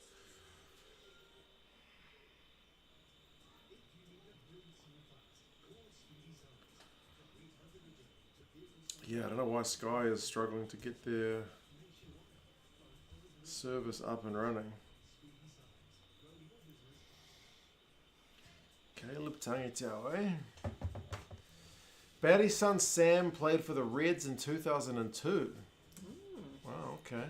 Yeah, I don't know why Sky is struggling to get their service up and running. Caleb Tangitau, eh? Barry's son Sam played for the Reds in 2002. Wow, okay.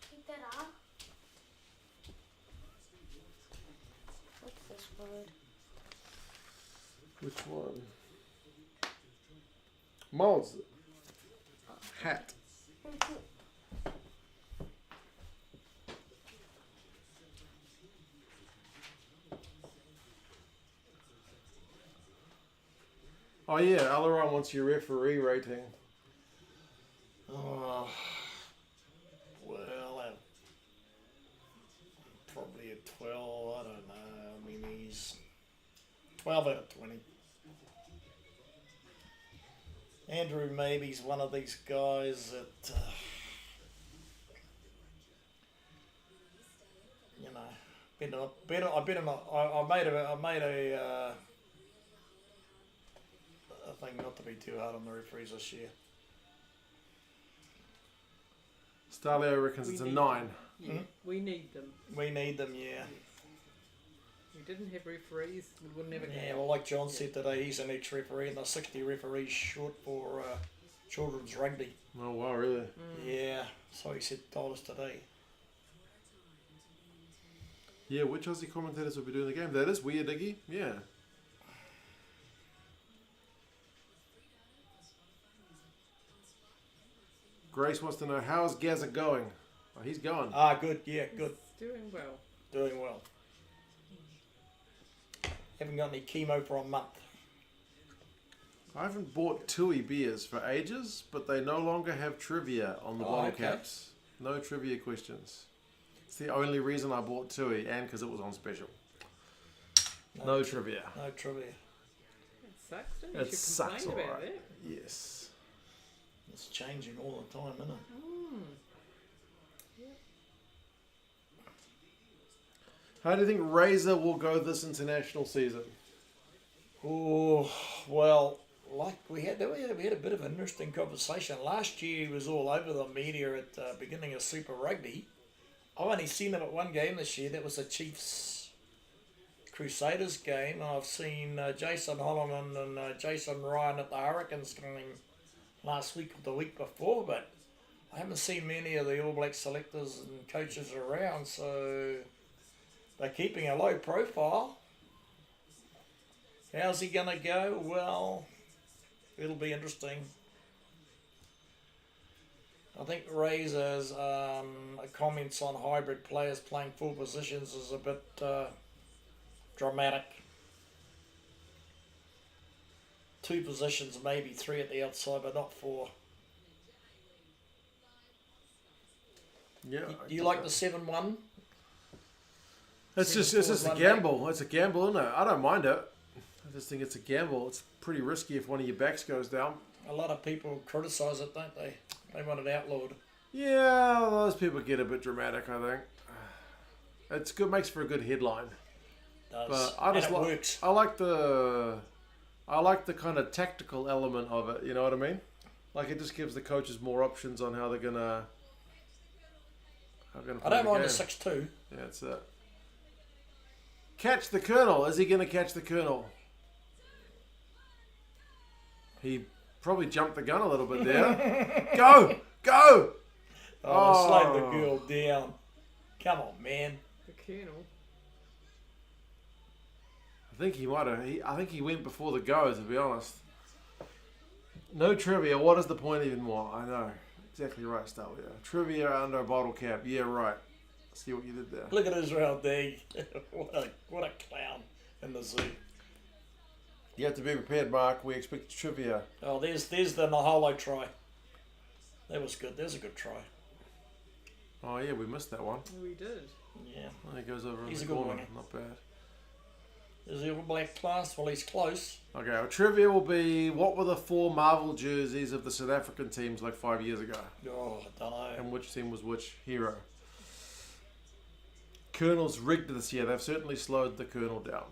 Take that off. What's this word?
Which one? Molds. Hat. Oh yeah, Alaron wants your referee rating.
Oh, well, probably a 12, I don't know. I mean, he's 12 out of 20. Andrew maybe's one of these guys that, you know, I bet him. I made a thing not to be too hard on the referees this year.
Stalio reckons
We
it's a
need
9.
Yeah, we need them.
We need them, yeah.
If we didn't have referees, we would never go.
Yeah, well, like John said today, he's an ex-referee, and there's 60 referees short for children's rugby.
Oh wow, really?
Yeah, so he told us today.
Yeah, which Aussie commentators will be doing the game? That is weird, Iggy. Yeah. Grace wants to know, how's Gazza going? Oh, he's going.
Ah, good, yeah, good.
Doing well.
Doing well. Haven't got any chemo for a month.
I haven't bought Tui beers for ages, but they no longer have trivia on the bottle
okay.
caps. No trivia questions. It's the only reason I bought Tui, and because it was on special. No trivia.
No trivia.
It sucks, don't you?
It
You should
sucks,
complain about
alright.
it.
Yes.
It's changing all the time, isn't it?
How do you think Razor will go this international season?
Oh, well, like we had a bit of an interesting conversation. Last year he was all over the media at the beginning of Super Rugby. I've only seen him at one game this year. That was the Chiefs Crusaders game. I've seen Jason Holloman and Jason Ryan at the Hurricanes game last week or the week before, but I haven't seen many of the All Black selectors and coaches around, so they're keeping a low profile. How's he going to go? Well, it'll be interesting. I think Razor's comments on hybrid players playing full positions is a bit dramatic. 2 positions, maybe 3 at the outside, but not 4.
Yeah.
Do you like the 7-1?
It's just a gamble. It's a gamble, isn't it? I don't mind it. I just think it's a gamble. It's pretty risky if one of your backs goes down.
A lot of people criticise it, don't they? They want it outlawed.
Yeah, those people get a bit dramatic, I think. It's good, makes for a good headline.
It does.
But I just
and it works.
I like the kind of tactical element of it, you know what I mean? Like it just gives the coaches more options on how they're gonna
I don't mind
game.
the 6-2.
Yeah, that's it. Catch the Colonel. Is he gonna catch the Colonel? He probably jumped the gun a little bit there. Go! Go!
Oh, slowed the girl down. Come on, man.
The Colonel.
I think he might have. I think he went before the go, to be honest. No trivia. What is the point even more? I know. Exactly right, Stalio. Trivia under a bottle cap. Yeah, right. See what you did there.
Look at Israel D. what a clown in the zoo.
You have to be prepared, Mark. We expect trivia.
Oh, there's the Naholo try. That was good. There's a good try.
Oh, yeah, we missed that one.
Oh, we did.
Yeah.
Oh, he goes over
He's
in
a
the
good
corner.
winger.
Not bad.
Is the All Black class? Well, he's close.
Okay, our trivia will be, what were the 4 Marvel jerseys of the South African teams like 5 years ago?
Oh, I don't know.
And which team was which hero? Colonel's rigged this year. They've certainly slowed the Colonel down.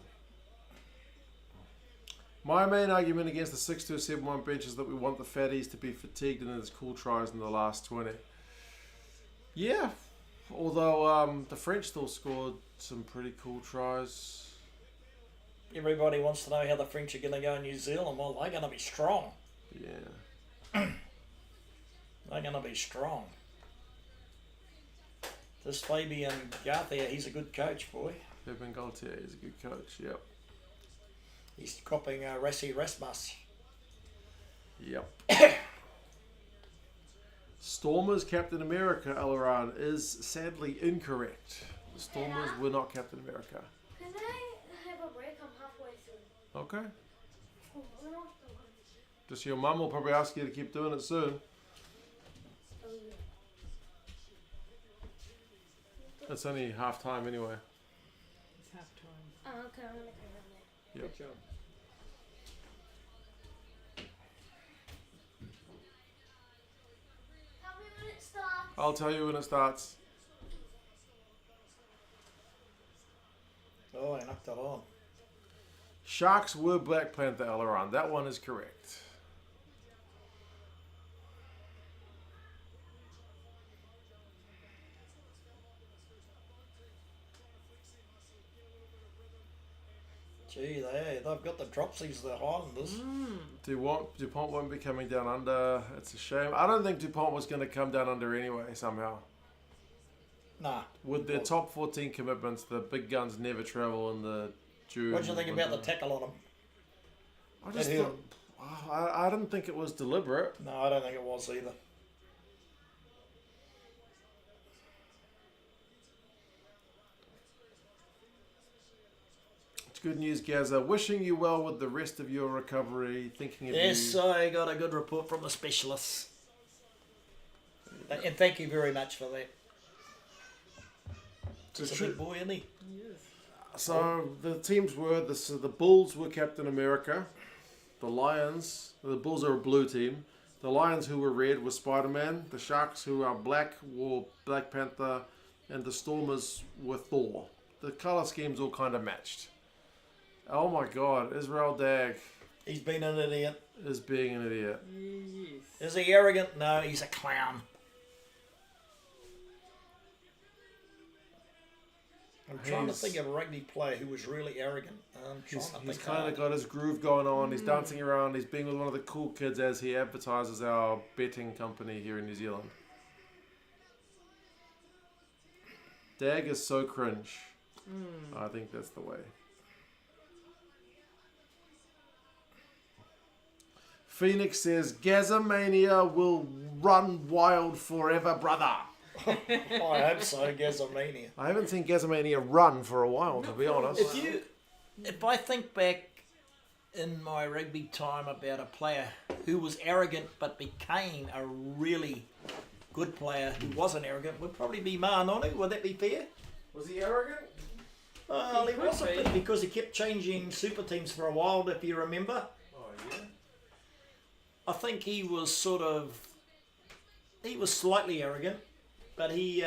My main argument against the 6-2-7-1 bench is that we want the fatties to be fatigued and there's cool tries in the last 20. Yeah, although the French still scored some pretty cool tries.
Everybody wants to know how the French are going to go in New Zealand. Well, they're going to be strong.
Yeah.
They're going to be strong. This Fabian Garthia, he's a good coach, boy.
Fabian Gaultier is a good coach, yep.
He's copying Rassi Rasmus.
Yep. Stormers Captain America, Alaran, is sadly incorrect. The Stormers were not Captain America.
Can I have a break? I'm halfway through.
Okay.
Oh, we're not the one.
Just your mum will probably ask you to keep doing it soon.
Oh, yeah.
It's only half time anyway.
It's half time.
Oh, okay, I'm gonna carry on there.
Yep.
Good job.
Tell me when it starts.
I'll tell you when it starts.
Oh, I knocked it on.
Sharks were Black Panther, Alaran. That one is correct.
Gee, they've got the dropsies, the Highlanders.
DuPont won't be coming down under. It's a shame. I don't think DuPont was going to come down under anyway, somehow.
Nah.
With their top 14 commitments, the big guns never travel in the June.
What do you think about the
window.
tackle on them?
I just
That
thought, I didn't think it was deliberate.
No, I don't think it was either.
It's good news, Gazza. Wishing you well with the rest of your recovery. Thinking of
Yes,
you.
I got a good report from the specialists. And thank you very much for that. He's a big boy, isn't he?
Yes.
So the teams were the Bulls were Captain America, the Lions. The Bulls are a blue team. The Lions, who were red, were Spider-Man. The Sharks, who are black, were Black Panther, and the Stormers were Thor. The color schemes all kind of matched. Oh my God, Israel Dag
He's been an idiot.
is being an idiot.
Yes.
Is he arrogant? No, he's a clown. I'm trying to think of a rugby player who was really arrogant.
He's kind of got his groove going on. He's dancing around. He's being with one of the cool kids as he advertises our betting company here in New Zealand. Dag is so cringe. I think that's the way. Phoenix says, Gazza-mania will run wild forever, brother.
I hope so, Gazza-mania.
I haven't seen Gazza-mania run for a while, to be honest.
If I think back in my rugby time about a player who was arrogant but became a really good player who wasn't arrogant would probably be Manonu. Would that be fair?
Was he arrogant?
Well, he
could
wasn't
be.
because he kept changing super teams for a while, if you remember.
Oh, yeah.
I think he was slightly arrogant, but he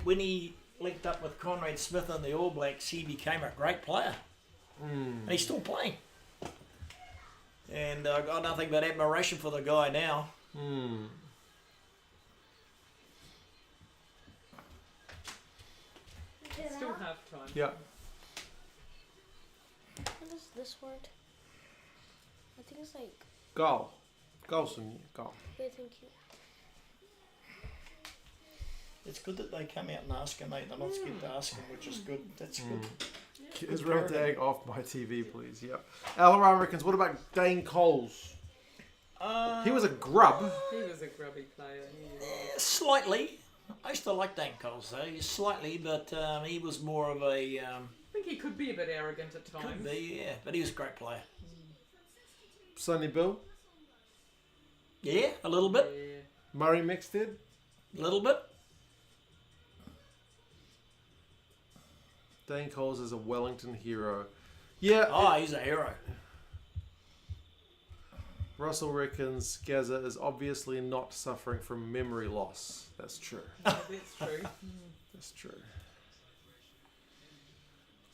when he linked up with Conrad Smith and the All Blacks, he became a great player. And he's still playing. And I've got nothing but admiration for the guy now.
Still have time.
Yeah.
What is this word? I think it's like.
Goal. Goalson. Goal.
Yeah, thank you.
It's good that they come out and ask him, mate. They're not scared to ask him, which is good. That's good.
Is Tag off my TV, please? Yep. Alaran reckons, what about Dane Coles? He was a grub.
He was a grubby player.
Slightly. I used to like Dan Coles though. Slightly, but he was more of a.
I think he could be a bit arrogant at times.
Could be, yeah. But he was a great player.
Sonny Bill.
Yeah, a little bit.
Yeah.
Murray Mixted.
A little bit.
Dane Coles is a Wellington hero. Yeah.
Oh, he's a hero.
Russell reckons Gazza is obviously not suffering from memory loss. That's true.
Yeah, that's true.
That's true.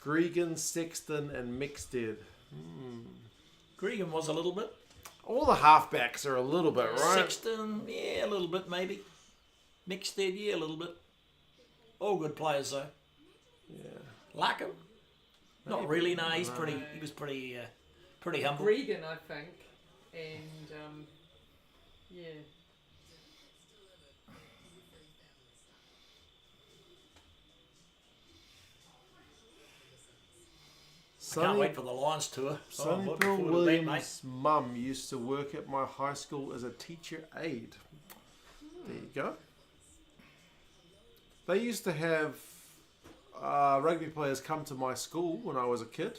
Gregan, Sexton, and Mixted.
Gregan was a little bit.
All the halfbacks are a little bit, right?
Sexton, yeah, a little bit maybe. Mixted, yeah, a little bit. All good players though.
Yeah.
Like him. Not really, no. He was pretty humble.
Regan, I think. And, yeah.
I can't wait for the Lions tour.
Sonny
I'm looking
Bill
forward to that, mate.
Williams' mum used to work at my high school as a teacher aide. There you go. They used to have rugby players come to my school when I was a kid.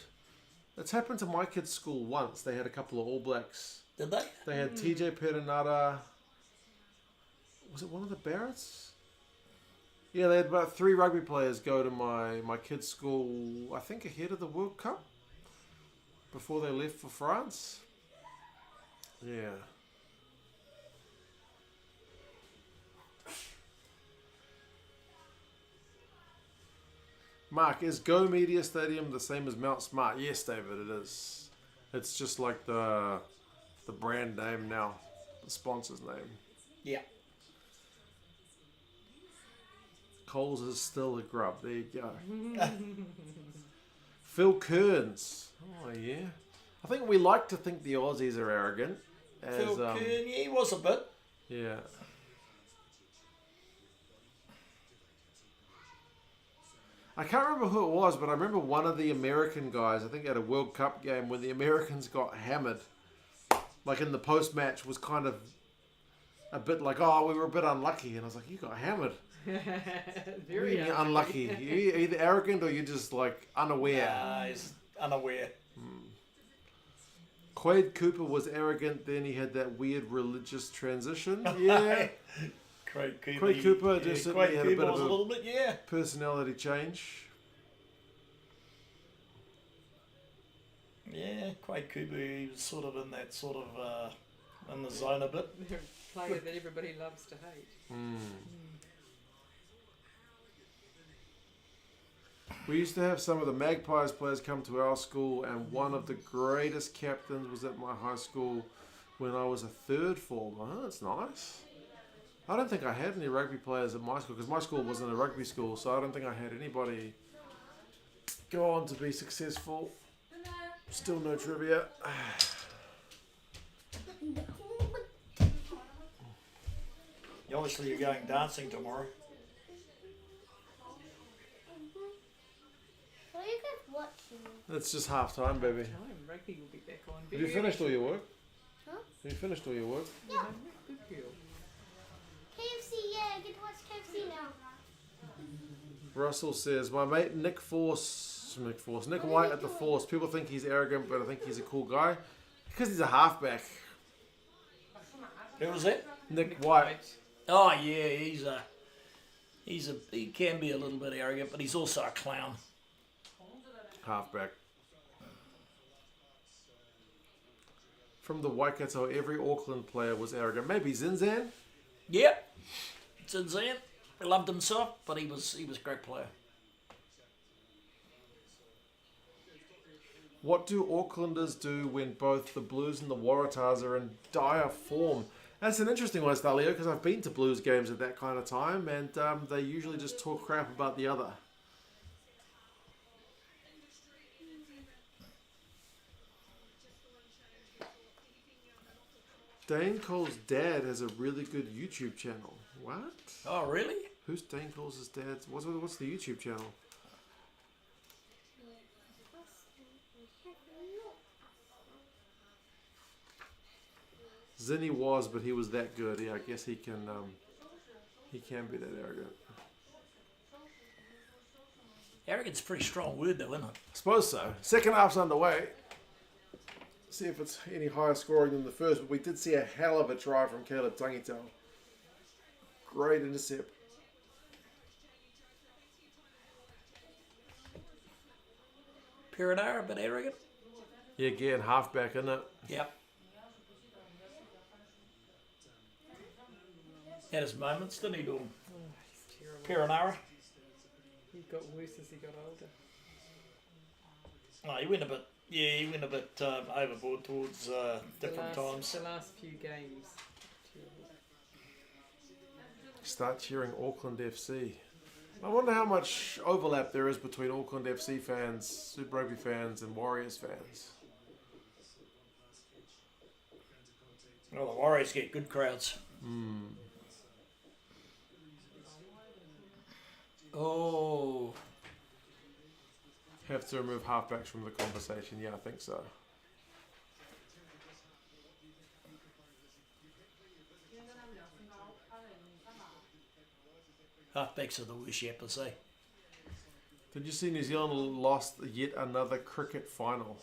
It's happened to my kid's school once. They had a couple of All Blacks.
Did they?
They had TJ Perenara. Was it one of the Barretts? Yeah, they had about 3 rugby players go to my kid's school, I think ahead of the World Cup, before they left for France. Yeah. Mark, is Go Media Stadium the same as Mount Smart? Yes, David, it is. It's just like the brand name now, the sponsor's name.
Yeah.
Coles is still a grub. There you go. Phil Kearns. Oh, yeah. I think we like to think the Aussies are arrogant.
Phil Kearns, yeah, he was a bit.
Yeah. I can't remember who it was, but I remember one of the American guys, I think at a World Cup game, when the Americans got hammered, like in the post-match, was kind of a bit like, oh, we were a bit unlucky. And I was like, you got hammered.
Very
You're unlucky. You're either arrogant or you're just like unaware.
He's unaware.
Quade Cooper was arrogant, then he had that weird religious transition. Yeah.
Quade
Cooper just certainly had a bit of
a little bit, yeah.
personality change.
Yeah, Quade Cooper, he was sort of in that sort of in the zone a bit.
They're a player that everybody loves to hate.
We used to have some of the Magpies players come to our school, and one of the greatest captains was at my high school when I was a third former. Oh, that's nice. I don't think I had any rugby players at my school, because my school wasn't a rugby school, so I don't think I had anybody go on to be successful. Still no trivia.
Obviously, you're going dancing tomorrow.
What are you guys watching?
It's just half time, baby.
Time. Rugby will be back on.
Have you finished all your work?
Huh?
Have you finished all your work?
Yeah.
Good girl.
KFC, yeah, I get to watch KFC now.
Russell says, my mate Nick Force McForce. Nick White at the Force. People think he's arrogant, but I think he's a cool guy. Because he's a halfback.
Who was that?
Nick White.
Oh yeah, he can be a little bit arrogant, but he's also a clown.
Halfback. From the Waikato, every Auckland player was arrogant. Maybe Zinzan?
Yep, Zinzan. He loved himself, but he was a great player.
What do Aucklanders do when both the Blues and the Waratahs are in dire form? That's an interesting one, Stalio, because I've been to Blues games at that kind of time, and they usually just talk crap about the other. Dane Cole's dad has a really good YouTube channel. What?
Oh really?
Who's Dane Cole's dad? What's the YouTube channel? Zinni was, but he was that good. Yeah, I guess he can be that arrogant.
Arrogant's a pretty strong word, though, isn't it?
I suppose so. Second half's underway. See if it's any higher scoring than the first, but we did see a hell of a try from Caleb Tangitau. Great intercept.
Perenara, a bit arrogant.
Yeah, again, halfback, isn't it?
Yep. Had his moments, didn't he, Dawn?
Oh, he's terrible.
Perenara.
He got worse as he got older.
Oh, he went a bit overboard towards different times.
The last few games. Terrible.
Start cheering Auckland FC. I wonder how much overlap there is between Auckland FC fans, Super Rugby fans, and Warriors fans.
Well, the Warriors get good crowds. Oh,
Have to remove halfbacks from the conversation. Yeah, I think so.
halfbacks are the worst yappers, eh?
Did you see New Zealand lost yet another cricket final?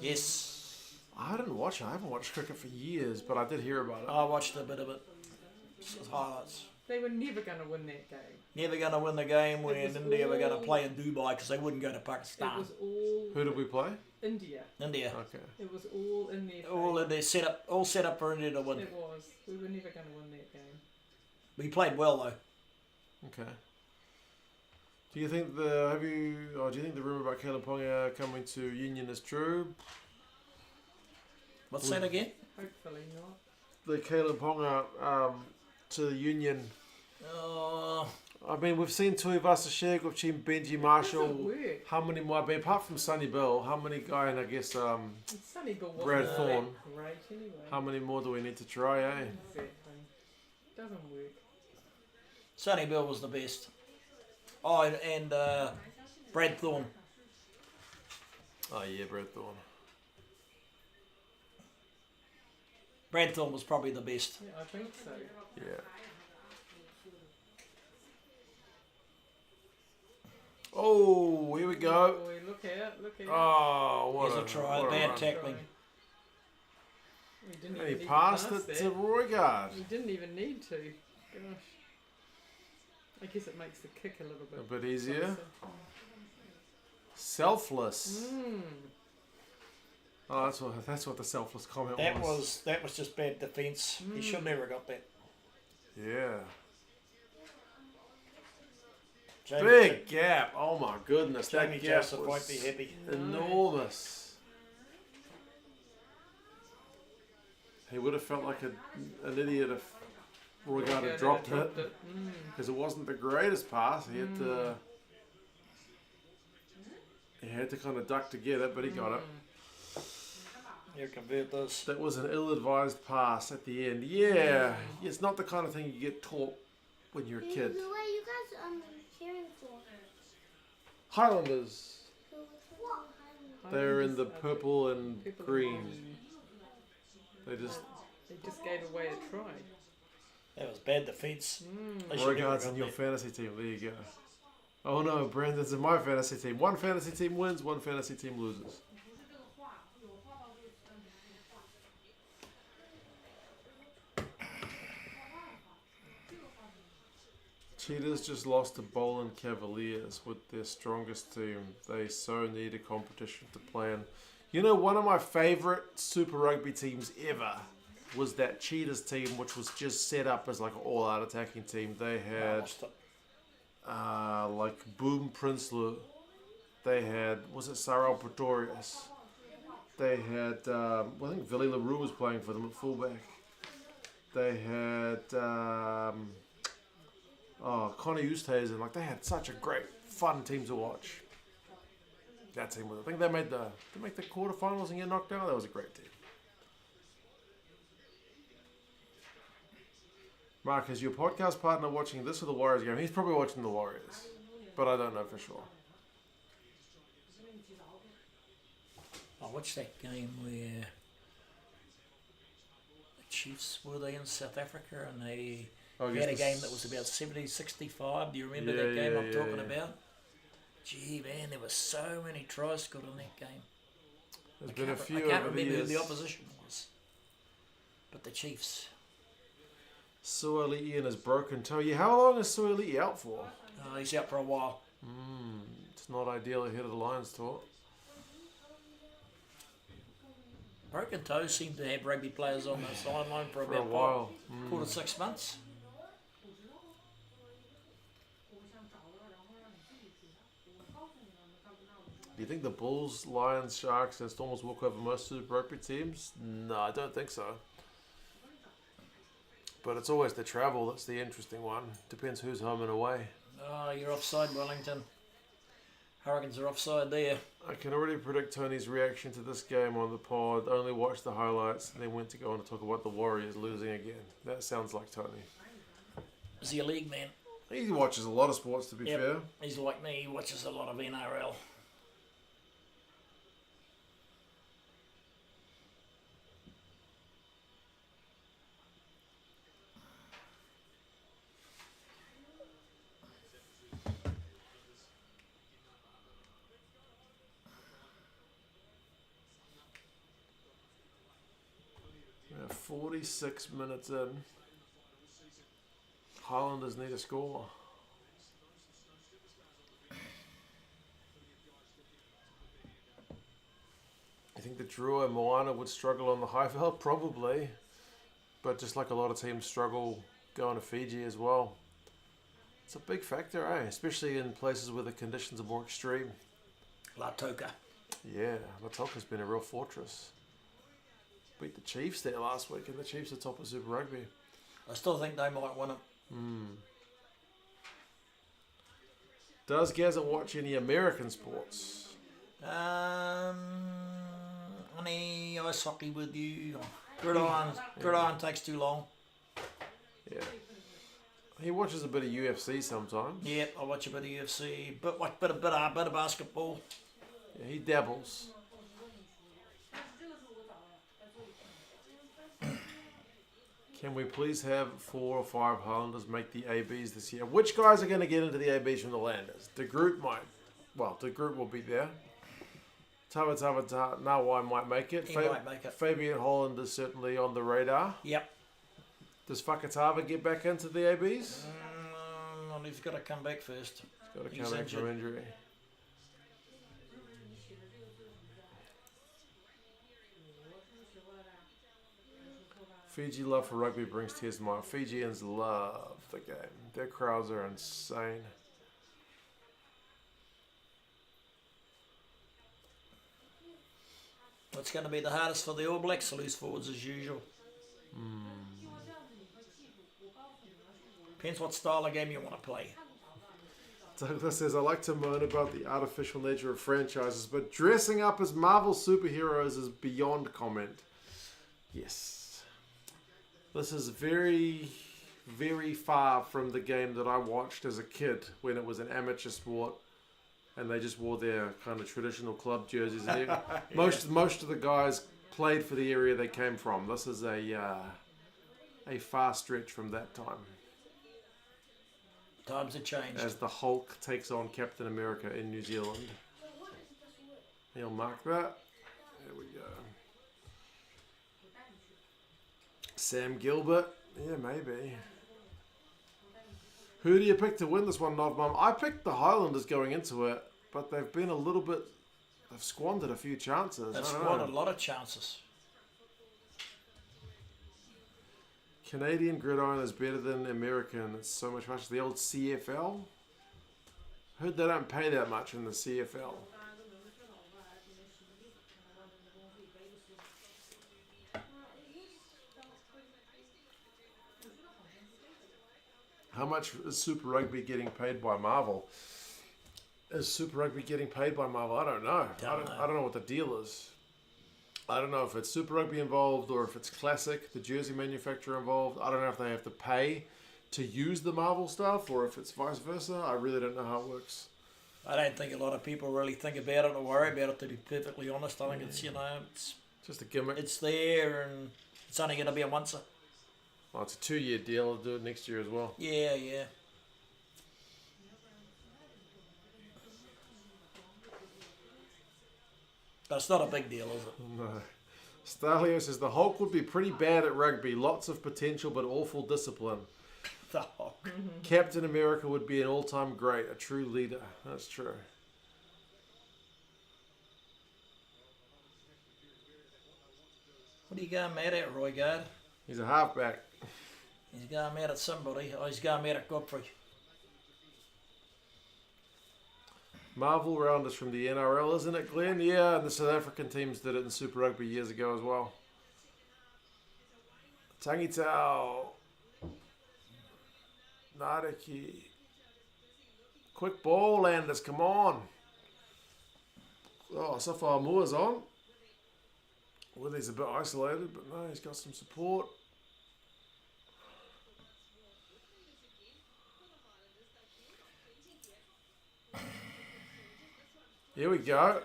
Yes.
I didn't watch it. I haven't watched cricket for years, but I did hear about it.
I watched a bit of it. Just highlights.
They were never going to win that game.
Never going to win the game when India were going to play in Dubai because they wouldn't go to
It
Pakistan.
was all
Who did we play?
India.
India.
Okay.
It was all in their
All in their setup, all set up for India to win.
It was. We were never going to win that game.
We played well though.
Okay. Do you think the rumor about Caleb Ponga coming to Union is true?
What's that again?
Hopefully not.
The Caleb Ponga to the Union. I mean, we've seen Tui Vasashek, we've seen Benji Marshall.
Doesn't work.
How many more? Apart from Sonny Bill, how many guy and I guess
Sonny Bill wasn't
Brad
that
Thorne.
great anyway.
How many more do we need to try? Eh?
Exactly. Doesn't work.
Sonny Bill was the best. Oh, and Brad Thorne.
Oh yeah, Brad Thorne.
Brad Thorne was probably the best.
Yeah, I think so.
Yeah. Oh, here we go.
Boy, look out, look out.
Oh, what
Here's a try.
what
Bad
run.
tackling.
He didn't
And he
even need
passed
to pass
it to
that.
Roygard.
He didn't even need to. Gosh. I guess it makes the kick a little bit.
A bit easier.
closer.
Selfless.
Mm.
Oh, that's what the selfless comment was.
That was just bad defence. He should never got that.
Yeah.
Jamie,
Big gap. Oh my goodness.
Jamie
That gap
Joseph
was
won't be happy.
enormous. He would have felt like an idiot if Roygard had dropped it.
Mm.
Because it wasn't the greatest pass. He had to kind of duck to get it, but he got it.
You convert this.
That was an ill-advised pass at the end. Yeah, it's not the kind of thing you get taught when you're a kid.
Who are you guys cheering for?
Highlanders.
What?
They're in the purple and
Purple and
green. They just
They just gave away a try.
That was bad defence.
Mm.
They should never
Roygard's
got
in your
that.
fantasy team. There you go. Oh no, Brandon's in my fantasy team. One fantasy team wins, one fantasy team loses. Cheetahs just lost to Boland Cavaliers with their strongest team. They so need a competition to play in. You know, one of my favourite Super Rugby teams ever was that Cheetahs team, which was just set up as like an all-out attacking team. They had like Boom Prinsloo. They had, was it Sarah Pretorius? They had, I think Billy LaRue was playing for them at fullback. They had, Connie Oosthuizen. Like, they had such a great, fun team to watch. That team was, I think they made the quarterfinals and get knocked out. That was a great team. Mark, is your podcast partner watching this or the Warriors game? He's probably watching the Warriors, but I don't know for sure.
I watched that game where the Chiefs, were they in South Africa, and they had a game that was about 70-65. Do you remember that game I'm talking about? Gee, man, there were so many tries scored in that game.
There's been a few.
I can't remember who the opposition was, but the Chiefs.
Suoli'i and his broken toe. Yeah, how long is Suoli'i out for?
He's out for a while.
It's not ideal ahead of the Lions tour.
Broken toes seem to have rugby players on the sideline for about
a while.
4 to 6 months.
Do you think the Bulls, Lions, Sharks, and Stormers walk over most Super Rugby teams? No, I don't think so. But it's always the travel that's the interesting one. Depends who's home and away.
You're offside, Wellington. Hurricanes are offside there.
I can already predict Tony's reaction to this game on the pod. Only watched the highlights and then went to go on to talk about the Warriors losing again. That sounds like Tony.
Is he a league man?
He watches a lot of sports, to be fair.
He's like me. He watches a lot of NRL.
We're 46 minutes in. Highlanders need a score. I think the Drua and Moana would struggle on the high veld, probably. But just like a lot of teams struggle going to Fiji as well. It's a big factor, eh? Especially in places where the conditions are more extreme.
Lautoka.
Yeah, Latoka's been a real fortress. Beat the Chiefs there last week, and the Chiefs are top of Super Rugby.
I still think they might win it.
Does Gazza watch any American sports?
Any ice hockey with you? Gridiron takes too long.
Yeah. He watches a bit of UFC sometimes.
Yep, I watch a bit of UFC, bit of basketball.
Yeah, he dabbles. Can we please have 4 or 5 Highlanders make the ABs this year? Which guys are going to get into the ABs from the Landers? De Groot might. Well, De Groot will be there. Nawai might make it.
He might make it.
Fabian Holland is certainly on the radar.
Yep.
Does Fakatava get back into the ABs?
Well, he's got to come back first.
He's got to come back from injury. Fiji love for rugby brings tears to my eyes. Fijians love the game. Their crowds are insane.
What's going to be the hardest for the All Blacks? Loose forwards as usual. Depends what style of game you want to play.
Douglas says, I like to moan about the artificial nature of franchises, but dressing up as Marvel superheroes is beyond comment. Yes. This is very, very far from the game that I watched as a kid when it was an amateur sport and they just wore their kind of traditional club jerseys. And most of the guys played for the area they came from. This is a far stretch from that time.
Times have changed.
as the Hulk takes on Captain America in New Zealand. He'll mark that. There we go. Sam Gilbert. Yeah, maybe. Who do you pick to win this one, Nov Mum? I picked the Highlanders going into it, but they've been a little bit... They've squandered a few chances.
They've
I don't
squandered a
know.
lot of chances.
Canadian gridiron is better than American. It's so much faster. The old CFL? Heard they don't pay that much in the CFL. How much is Super Rugby getting paid by Marvel? Is Super Rugby getting paid by Marvel? I don't know. I don't know what the deal is. I don't know if it's Super Rugby involved or if it's Classic, the jersey manufacturer involved. I don't know if they have to pay to use the Marvel stuff or if it's vice versa. I really don't know how it works.
I don't think a lot of people really think about it or worry about it, to be perfectly honest. I think it's, it's
just a gimmick.
It's there and it's only going to be a once.
Well, it's a 2-year deal. I'll do it next year as well.
Yeah, yeah. But it's not a big deal, is it?
No. Stalio says the Hulk would be pretty bad at rugby. Lots of potential, but awful discipline.
The Hulk.
Captain America would be an all-time great, a true leader. That's true.
What are you going mad at, Roy Gard?
He's a halfback.
He's going mad at somebody. Oh, he's going mad at Godfrey.
Marvel rounders from the NRL, isn't it, Glenn? Yeah, and the South African teams did it in Super Rugby years ago as well. Tangitau. Nareki. Quick ball, Landers, come on. Oh, Safa Moore's on. Well, he's a bit isolated, but no, he's got some support. Here we go.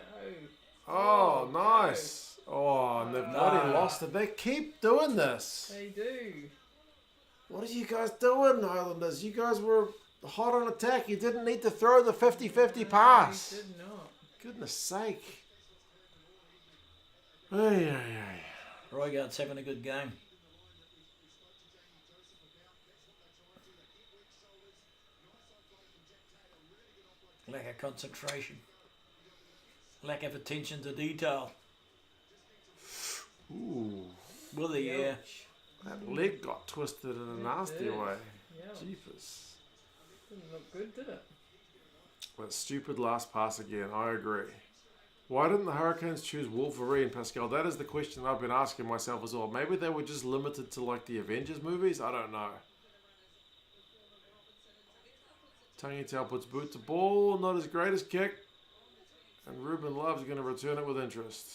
Oh, nice. Oh, and they've bloody lost it. They keep doing this.
They do.
What are you guys doing, Highlanders? You guys were hot on attack. You didn't need to throw the 50-50 pass.
They did not.
Goodness sake. Ay, ay, ay.
Roy Gard's having a good game. Lack of concentration. Lack of attention to detail.
Ooh.
Will he? Yeah.
That leg got twisted in a nasty
did.
way.
Yeah.
Jeepers.
Didn't look good, did it?
That stupid last pass again. I agree. Why didn't the Hurricanes choose Wolverine, Pascal? That is the question I've been asking myself as well. Maybe they were just limited to like the Avengers movies? I don't know. Tangitau puts boot to ball. Not his greatest kick. And Ruben Love's going to return it with interest.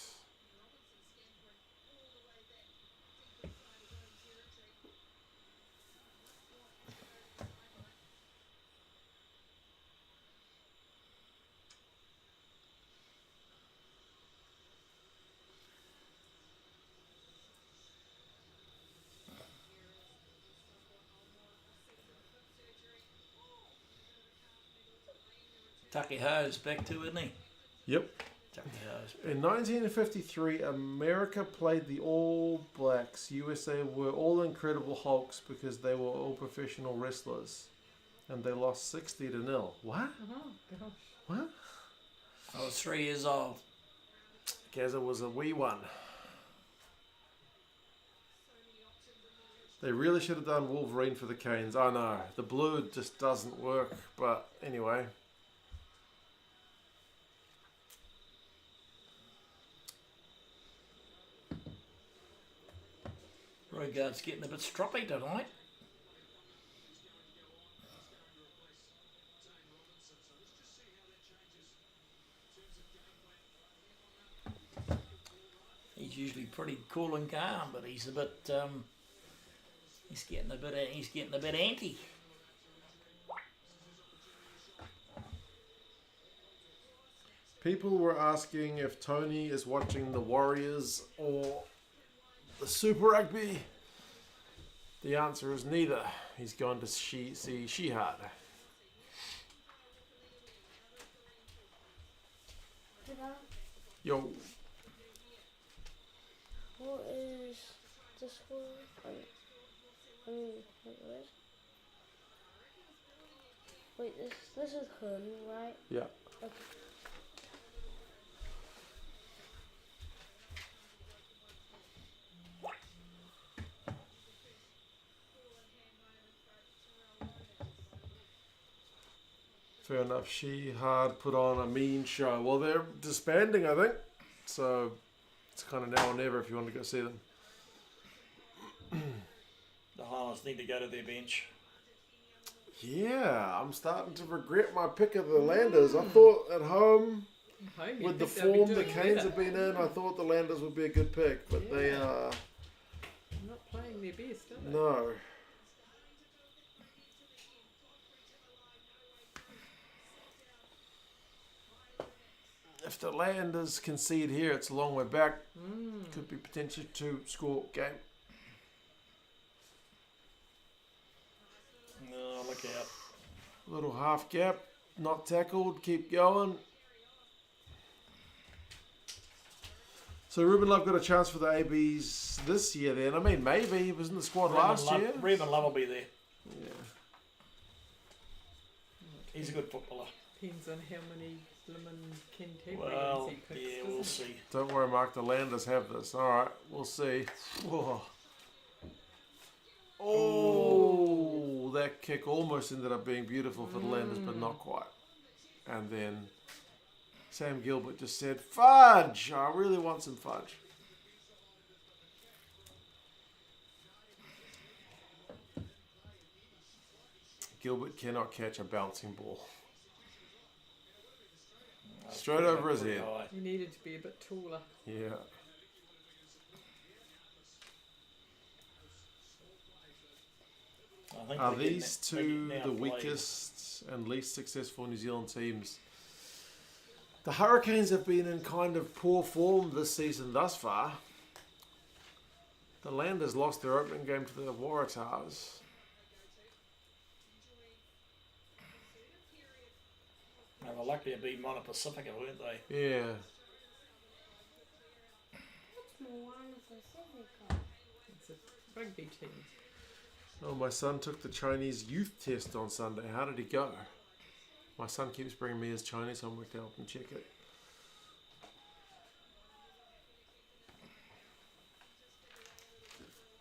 HIGvHUR's back too, isn't he?
Yep.
HIGvHUR's.
In 1953, America played the All Blacks. USA were all incredible Hulks because they were all professional wrestlers. And they lost 60-0. What?
Oh, gosh.
What?
I was 3 years old.
Gazza was a wee one. They really should have done Wolverine for the Canes. I know. The blue just doesn't work. But anyway.
Roy Gard's getting a bit stroppy tonight. He's usually pretty cool and calm, but he's a bit he's getting a bit anti.
People were asking if Tony is watching the Warriors or the Super Rugby. The answer is neither. He's gone to see HIGvHUR.
Banter.
Yo.
What is this one? Wait. Wait, this is Hun, right?
Yeah.
Okay.
Fair enough. HIGvHUR put on a mean show. Well, they're disbanding, I think. So it's kind of now or never if you want to go see them.
The Highlanders need to go to their bench.
Yeah, I'm starting to regret my pick of the Landers. I thought at home, with the form the Canes have been in, I thought the Landers would be a good pick, but they are
not playing their best, are they?
no. If the Landers concede here, it's a long way back. Could be potentially 2-score game.
No, look out.
Little half gap, not tackled, keep going. So Ruben Love got a chance for the ABs this year then. I mean, maybe he was in the squad last year.
Ruben Love will be there.
Yeah.
He's a good footballer.
Depends on how many lemon Cantabrians
Well,
he picks,
yeah,
doesn't
we'll
it?
see.
Don't worry, Mark, the Landers have this. All right, we'll see. Whoa. Oh, that kick almost ended up being beautiful for the Landers, but not quite. And then Sam Gilbert just said, fudge! I really want some fudge. Gilbert cannot catch a bouncing ball. Straight over his head.
High.
He needed to be a bit taller.
Yeah.
I think
Are
they're getting
these
it- they're
two
getting
the
outplayed.
weakest and least successful New Zealand teams? The Hurricanes have been in kind of poor form this season thus far. The Landers lost their opening game to the Waratahs.
They were lucky to beat Moana Pacifica, weren't they?
Yeah.
It's a rugby team.
Oh, my son took the Chinese youth test on Sunday. How did he go? My son keeps bringing me his Chinese homework to help him check it.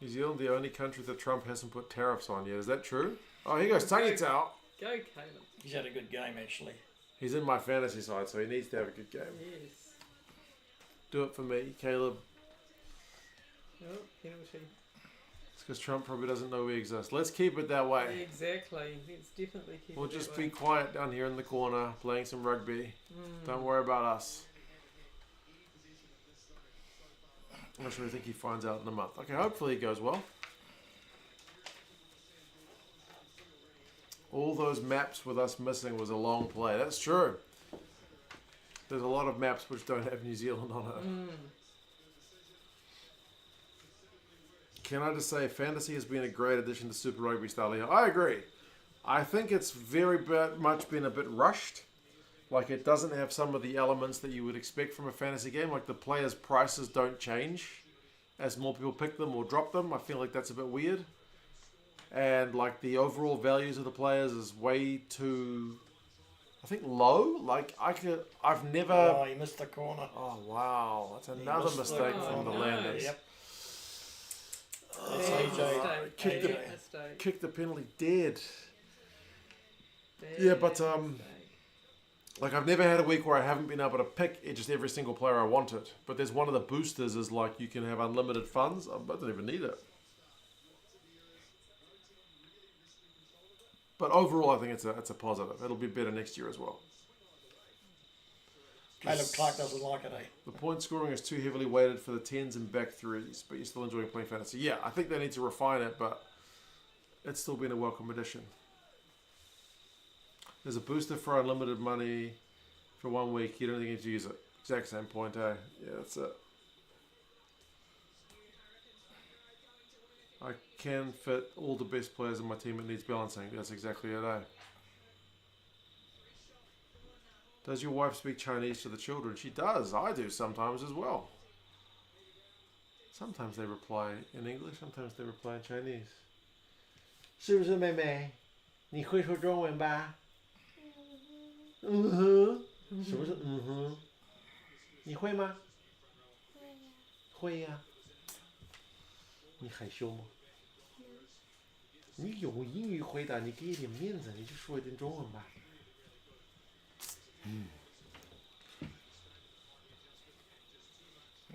New Zealand, the only country that Trump hasn't put tariffs on yet. Is that true? Oh, here goes Tangi Tau.
Go, Caleb.
He's had a good game, actually.
He's in my fantasy side, so he needs to have a good game.
Yes.
Do it for me, Caleb.
Oh, penalty.
It's because Trump probably doesn't know we exist. Let's keep it that way.
Exactly. Let's definitely keep
We'll
it
just
that
be
way.
quiet down here in the corner, playing some rugby. Don't worry about us. I'm not sure I think he finds out in a month. Okay, hopefully it goes well. All those maps with us missing was a long play. That's true. There's a lot of maps which don't have New Zealand on it. Can I just say, fantasy has been a great addition to Super Rugby style here. I agree. I think it's very much been a bit rushed. Like, it doesn't have some of the elements that you would expect from a fantasy game. Like, the players' prices don't change as more people pick them or drop them. I feel like that's a bit weird. And, like, the overall values of the players is way too, I think, low. Like, I've never...
Oh, he missed the corner.
Oh, wow. That's
He
another
missed the
mistake from the
corner.
Landers.
Yep.
Bad
That's
mistake.
Kick
Bad
the-
mistake.
Kick the penalty dead.
Bad
Yeah, but,
mistake.
Like, I've never had a week where I haven't been able to pick just every single player I wanted. But there's one of the boosters is like you can have unlimited funds. I don't even need it. But overall, I think it's a positive. It'll be better next year as well.
Caleb Clark doesn't like it, eh?
The point scoring is too heavily weighted for the 10s and back 3s, but you're still enjoying playing fantasy. Yeah, I think they need to refine it, but it's still been a welcome addition. There's a booster for unlimited money for 1 week. You don't think you need to use it. Exact same point, eh? Yeah, that's it. I can fit all the best players in my team. It needs balancing. That's exactly it, eh? Does your wife speak Chinese to the children? She does. I do sometimes as well. Sometimes they reply in English, sometimes they reply in Chinese. 是不是妹妹？你会说中文吧？嗯哼。什么是嗯哼？你会吗？会呀。你害羞吗？你用英语回答，你给一点面子，你就说一点中文吧。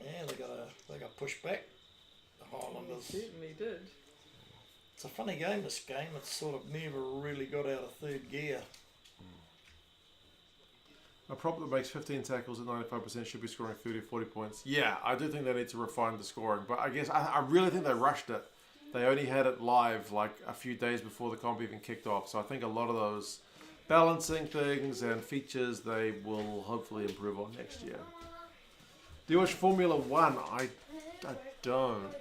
Yeah, they got pushed back. The Highlanders.
Certainly did.
It's a funny game, this game. It's sort of never really got out of third gear.
A prop that makes 15 tackles at 95% should be scoring 30 or 40 points. Yeah, I do think they need to refine the scoring. But I guess I really think they rushed it. They only had it live like a few days before the comp even kicked off. So I think a lot of those balancing things and features they will hopefully improve on next year. Do you watch Formula One? I don't.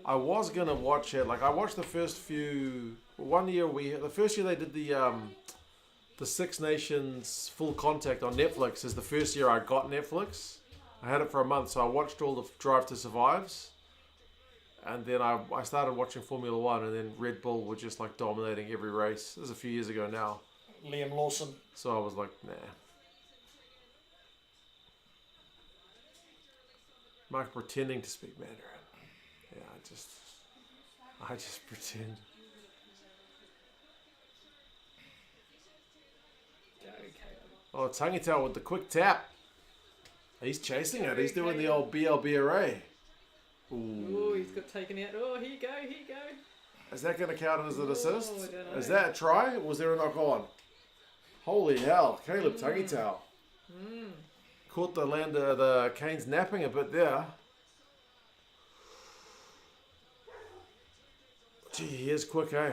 I was going to watch it. Like I watched the first few... The first year they did the Six Nations Full Contact on Netflix is the first year I got Netflix. I had it for a month, so I watched all the Drive to Survives. And then I started watching Formula One, and then Red Bull were just like dominating every race. This is a few years ago now.
Liam Lawson.
So I was like, nah. Mark pretending to speak Mandarin. Yeah, I just pretend. Oh, Tangitao with the quick tap. He's chasing it. He's doing the old BLBRA.
Ooh, he's got taken out. Oh, here you go, here you go.
Is that going to count as an assist?
I don't know.
Is that a try? Or was there a knock on? Holy hell. Caleb Tangitao. Caught the Canes napping a bit there. Gee, he is quick, eh?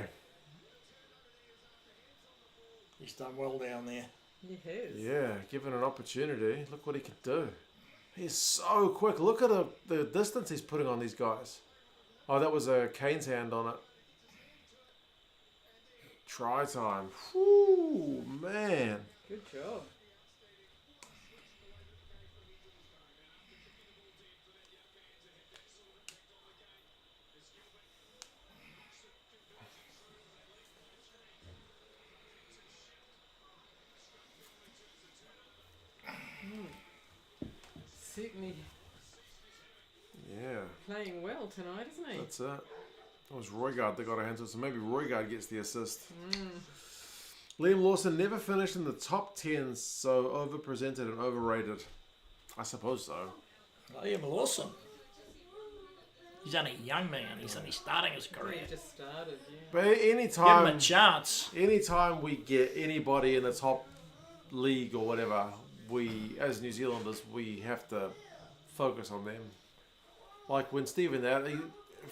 He's done well down there.
He has.
Yeah, given an opportunity, look what he can do. He's so quick. Look at the distance he's putting on these guys. Oh, that was a Cane's hand on it. Try time. Whoo, man.
Good job. Certainly playing well tonight, isn't he?
That's it. It was Roygaard that got a hand to it, so maybe Roygaard gets the assist. Liam Lawson never finished in the top 10, so overpresented and overrated. I suppose so.
Liam Lawson. He's only a young man. He's only starting his career.
He just started, yeah.
But
Give him a chance.
anytime we get anybody in the top league or whatever, we, as New Zealanders, we have to focus on them. Like when Stephen Adams,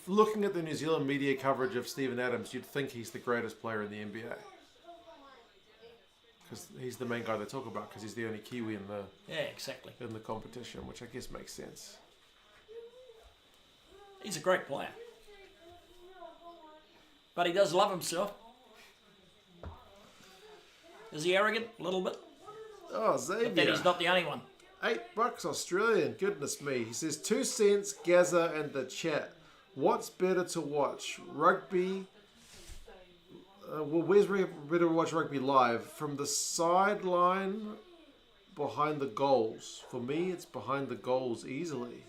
looking at the New Zealand media coverage of Stephen Adams, you'd think he's the greatest player in the NBA. Because he's the main guy they talk about, because he's the only Kiwi in the competition, which I guess makes sense.
He's a great player. But he does love himself. Is he arrogant? A little bit.
Oh, Xavier.
But then he's not the only one.
$8 Australian, goodness me. He says 2 cents, Gazza and the chat. What's better to watch? Rugby? Where's better to watch rugby live? From the sideline, behind the goals. For me, it's behind the goals easily.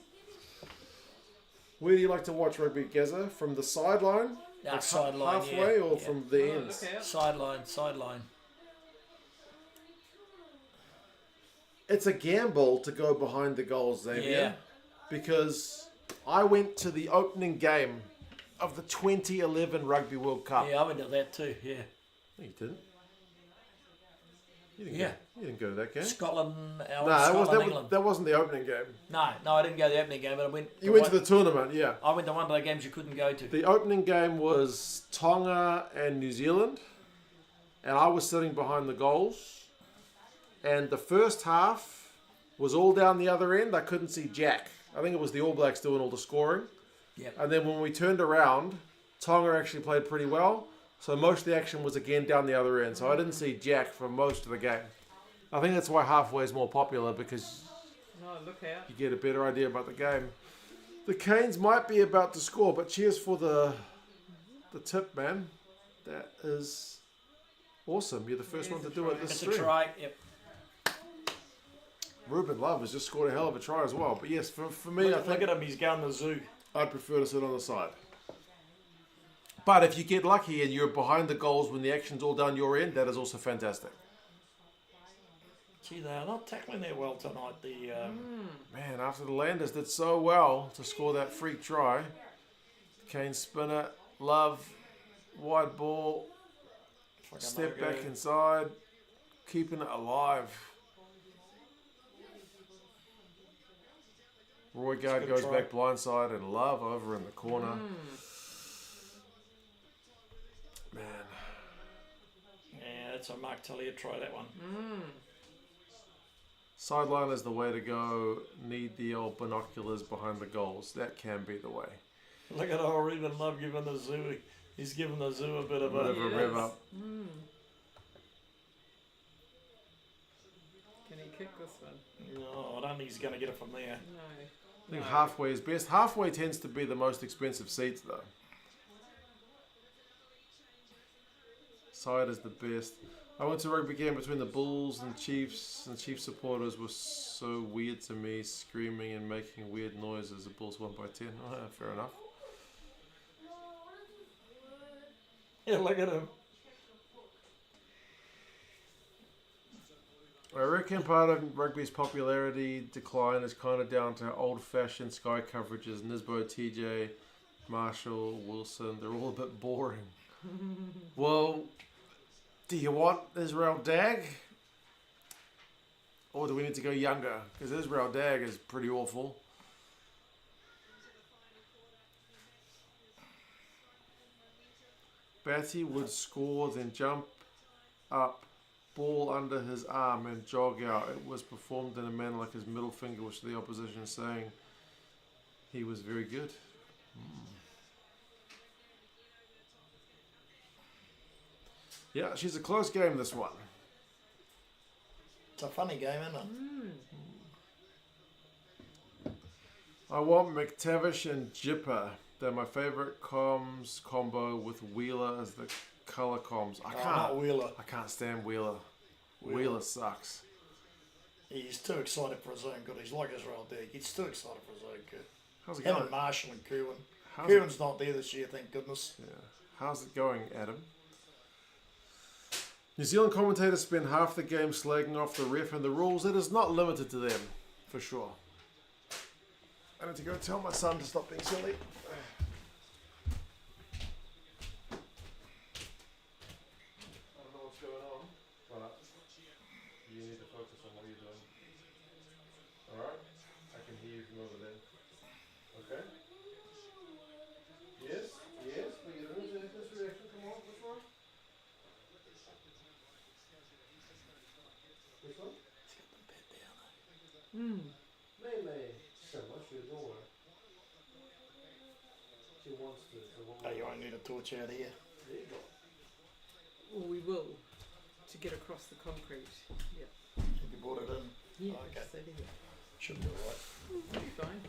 Where do you like to watch rugby, Gazza? From the sideline?
Like sideline,
halfway or from the ends?
Sideline.
It's a gamble to go behind the goals, Xavier.
Yeah.
Because I went to the opening game of the 2011 Rugby World Cup.
Yeah, I went to that too, yeah.
No, you didn't. You didn't go to that game.
Scotland,
No, that wasn't the opening game.
No, I didn't go to the opening game, but I went...
You went to the tournament, yeah.
I went to one of the games you couldn't go to.
The opening game was Tonga and New Zealand, and I was sitting behind the goals. And the first half was all down the other end. I couldn't see Jack. I think it was the All Blacks doing all the scoring.
Yep.
And then when we turned around, Tonga actually played pretty well. So most of the action was again down the other end. So I didn't see Jack for most of the game. I think that's why halfway is more popular, because
Oh, look out.
you get a better idea about the game. The Canes might be about to score, but cheers for the tip, man. That is awesome. You're the first one to do it this
It's a
stream.
try. Yep.
Ruben Love has just scored a hell of a try as well. But yes, for me, I
Look
think
at him. He's going to the zoo.
I'd prefer to sit on the side. But if you get lucky and you're behind the goals when the action's all down your end, that is also fantastic.
Gee, they're not tackling that well tonight.
Man, after the Landers did so well to score that free try, Kane spin it, Love, wide ball, step back inside, keeping it alive. Roy Gard goes back blindside and Love over in the corner. Man.
Yeah, that's a Mark Tellier try, that one.
Sideline is the way to go. Need the old binoculars behind the goals. That can be the way.
Look at old Ruben Love giving the zoo. He's giving the zoo a bit of a
rev up.
Can he kick this one?
No, I don't think he's going to get it from there.
No.
I think halfway is best. Halfway tends to be the most expensive seats, though. Side is the best. I went to a rugby game between the Bulls and Chiefs supporters were so weird to me, screaming and making weird noises. The Bulls won by 10. Oh, fair enough.
Yeah, look at him.
I reckon part of rugby's popularity decline is kind of down to old-fashioned Sky coverages. Nisbo, TJ, Marshall, Wilson, they're all a bit boring. Well, do you want Israel Dag? Or do we need to go younger? Because Israel Dag is pretty awful. Batty would score, then jump up, ball under his arm and jog out. It was performed in a manner like his middle finger was to the opposition, saying he was very good. Yeah, she's a close game, this one.
It's a funny game, isn't it?
I want McTavish and HIGvHUR. They're my favourite comms combo with Wheeler as the colour comms.
Not Wheeler.
I can't stand Wheeler. Wheeler sucks.
He's too excited for his own good. He's like Israel Dig. He's too excited for his own good.
How's it
Him
going?
and Marshall and Kerwin.
How's
Kerwin's not there this year, thank goodness.
Yeah. How's it going, Adam? New Zealand commentators spend half the game slagging off the ref and the rules. It is not limited to them, for sure. I need to go tell my son to stop being silly. I don't know what's going on, but you need to focus on what you're doing. Alright? I can hear you from over there. Okay? Yes? Yes? But you're doing this reaction. Come on, what's wrong? Which one? Lele. So much you're doing. She wants to. So what
Oh, you won't need a torch out here.
There you go.
Or we will, to get across the concrete. Yeah.
You brought it in.
Yeah,
Okay.
so there you go.
Should be alright.
It'll be fine.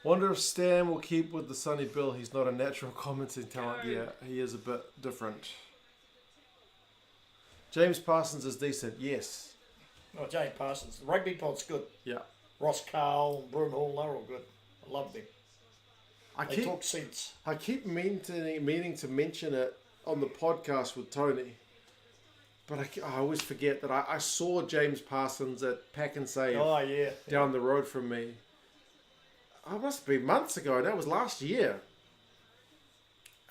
Wonder if Stan will keep with the Sonny Bill. He's not a natural commenting talent yet. He is a bit different. James Parsons is decent, yes.
Oh, Jane Parsons. The rugby pod's good.
Yeah.
Ross Carl, Broom Hall, they're all good. I love them. They talk sense.
I keep meaning to mention it on the podcast with Tony, but I always forget that I saw James Parsons at Pack and Save
Oh, yeah.
down the road from me. It must be months ago. That was last year.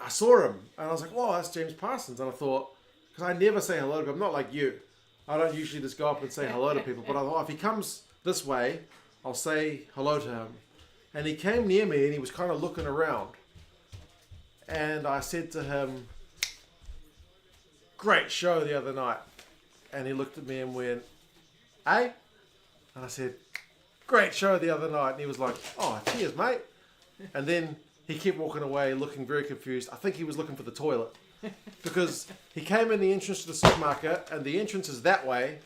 I saw him and I was like, "Wow, that's James Parsons." And I thought, because I never say hello to him. I'm not like you. I don't usually just go up and say hello to people. But I thought, if he comes this way, I'll say hello to him. And he came near me and he was kind of looking around. And I said to him, "Great show the other night." And he looked at me and went, "Hey?" And I said, "Great show the other night." And he was like, "Oh, cheers, mate." And then he kept walking away looking very confused. I think he was looking for the toilet. Because he came in the entrance to the supermarket and the entrance is that way,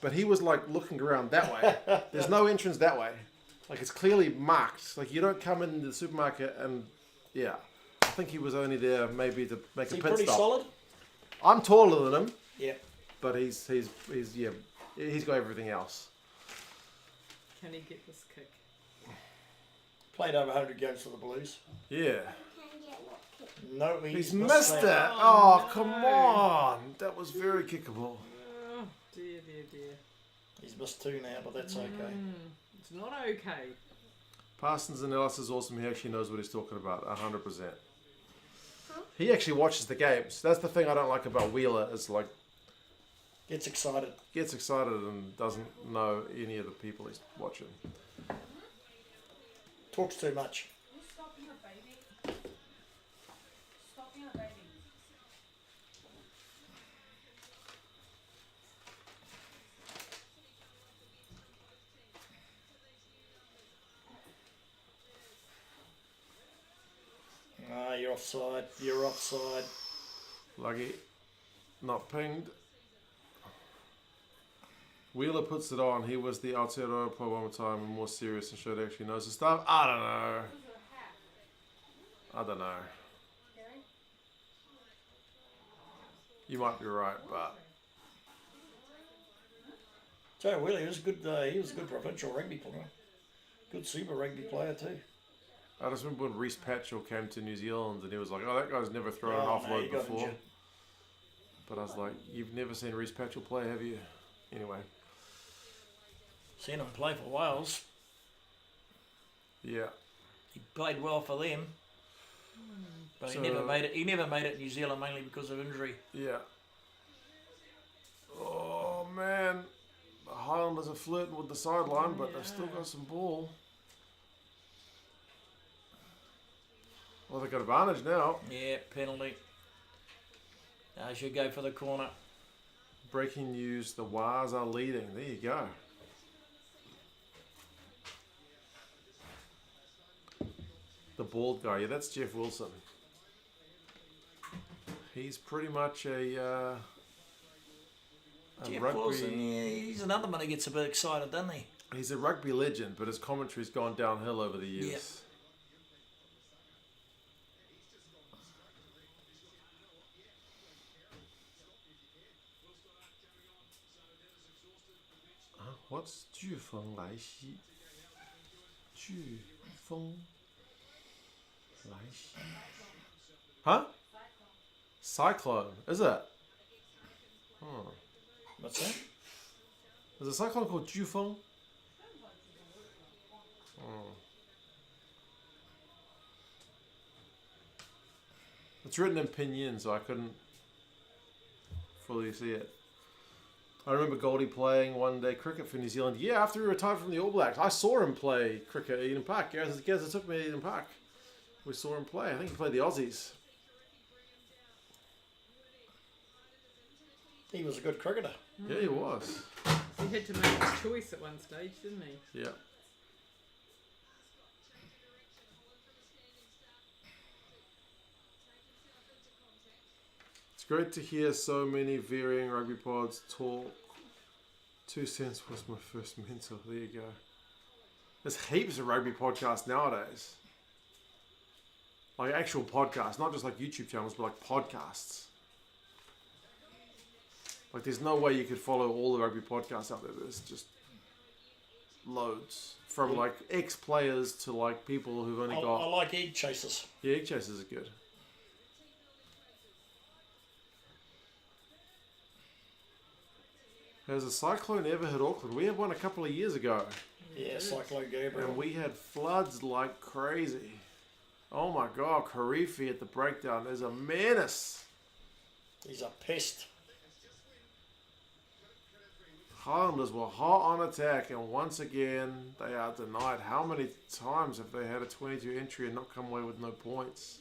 but he was like looking around that way. There's no entrance that way. Like it's clearly marked. Like you don't come into the supermarket and yeah. I think he was only there maybe to make a pit
pretty
stop.
solid?
I'm taller than him,
Yeah.
but he's got everything else.
Can he get this kick?
Played over 100 games for the Blues.
Yeah.
Can get what kick?
No,
He's missed it.
Oh,
Oh,
no.
come on. That was very kickable.
Oh, dear, dear, dear.
He's missed 2 now, but that's okay.
It's not okay.
Parsons' analysis is awesome. He actually knows what he's talking about, 100%. He actually watches the games. That's the thing I don't like about Wheeler. Is like
Gets excited.
gets excited and doesn't know any of the people he's watching.
Talks too much.
You stop being a baby. Stop being a baby.
Ah, you're offside. You're offside.
Lucky, not pinged. Wheeler puts it on. He was the Aotearoa play one more time and more serious and showed he actually knows his stuff. I don't know. I don't know. You might be right, but
Joe Wheeler, he was good. He was a good provincial rugby player. Good Super Rugby player too.
I just remember when Reece Patchell came to New Zealand and he was like, oh, that guy's never thrown an
Oh, no,
offload
he got
before.
injured.
But I was like, you've never seen Reece Patchell play, have you? Anyway,
Seen him play for Wales.
yeah.
He played well for them. But
So-
he never made it. He never made it in New Zealand mainly because of injury.
Yeah. Oh, man. The Highlanders are flirting with the sideline, but they've still got some ball. Well, they've got advantage now.
Yeah, penalty. I should go for the corner.
Breaking news, the Wars are leading. There you go. The bald guy. Yeah, that's Jeff Wilson. He's pretty much a
Jeff
rugby...
Wilson, yeah, he's another one who gets a bit excited, doesn't he?
He's a rugby legend, but his commentary's gone downhill over the years.
Yep.
What's 飓风来袭？飓风来袭。Huh? Cyclone, is it? Hmm.
What's that?
There's a cyclone called 飓风? Hmm. It's written in pinyin, so I couldn't fully see it. I remember Goldie playing one day cricket for New Zealand. Yeah, after he retired from the All Blacks. I saw him play cricket at Eden Park. Gazza took me to Eden Park. We saw him play. I think he played the Aussies.
He was a good cricketer.
Yeah, he was.
He had to make his choice at one stage, didn't he?
Yeah. It's great to hear so many varying rugby pods talk. 2 cents was my first mentor. There you go. There's heaps of rugby podcasts nowadays. Like actual podcasts, not just like YouTube channels, but like podcasts. Like there's no way you could follow all the rugby podcasts out there. There's just loads. From like ex-players to like people who've only
I
got...
like egg chasers.
Yeah, egg chasers are good. Has a cyclone ever hit Auckland? We had one a couple of years ago.
Yeah, Cyclone Gabriel.
And we had floods like crazy. Oh my god, Karifi at the breakdown is a menace.
He's a pest.
Highlanders were hot on attack, and once again they are denied. How many times have they had a 22 entry and not come away with no points?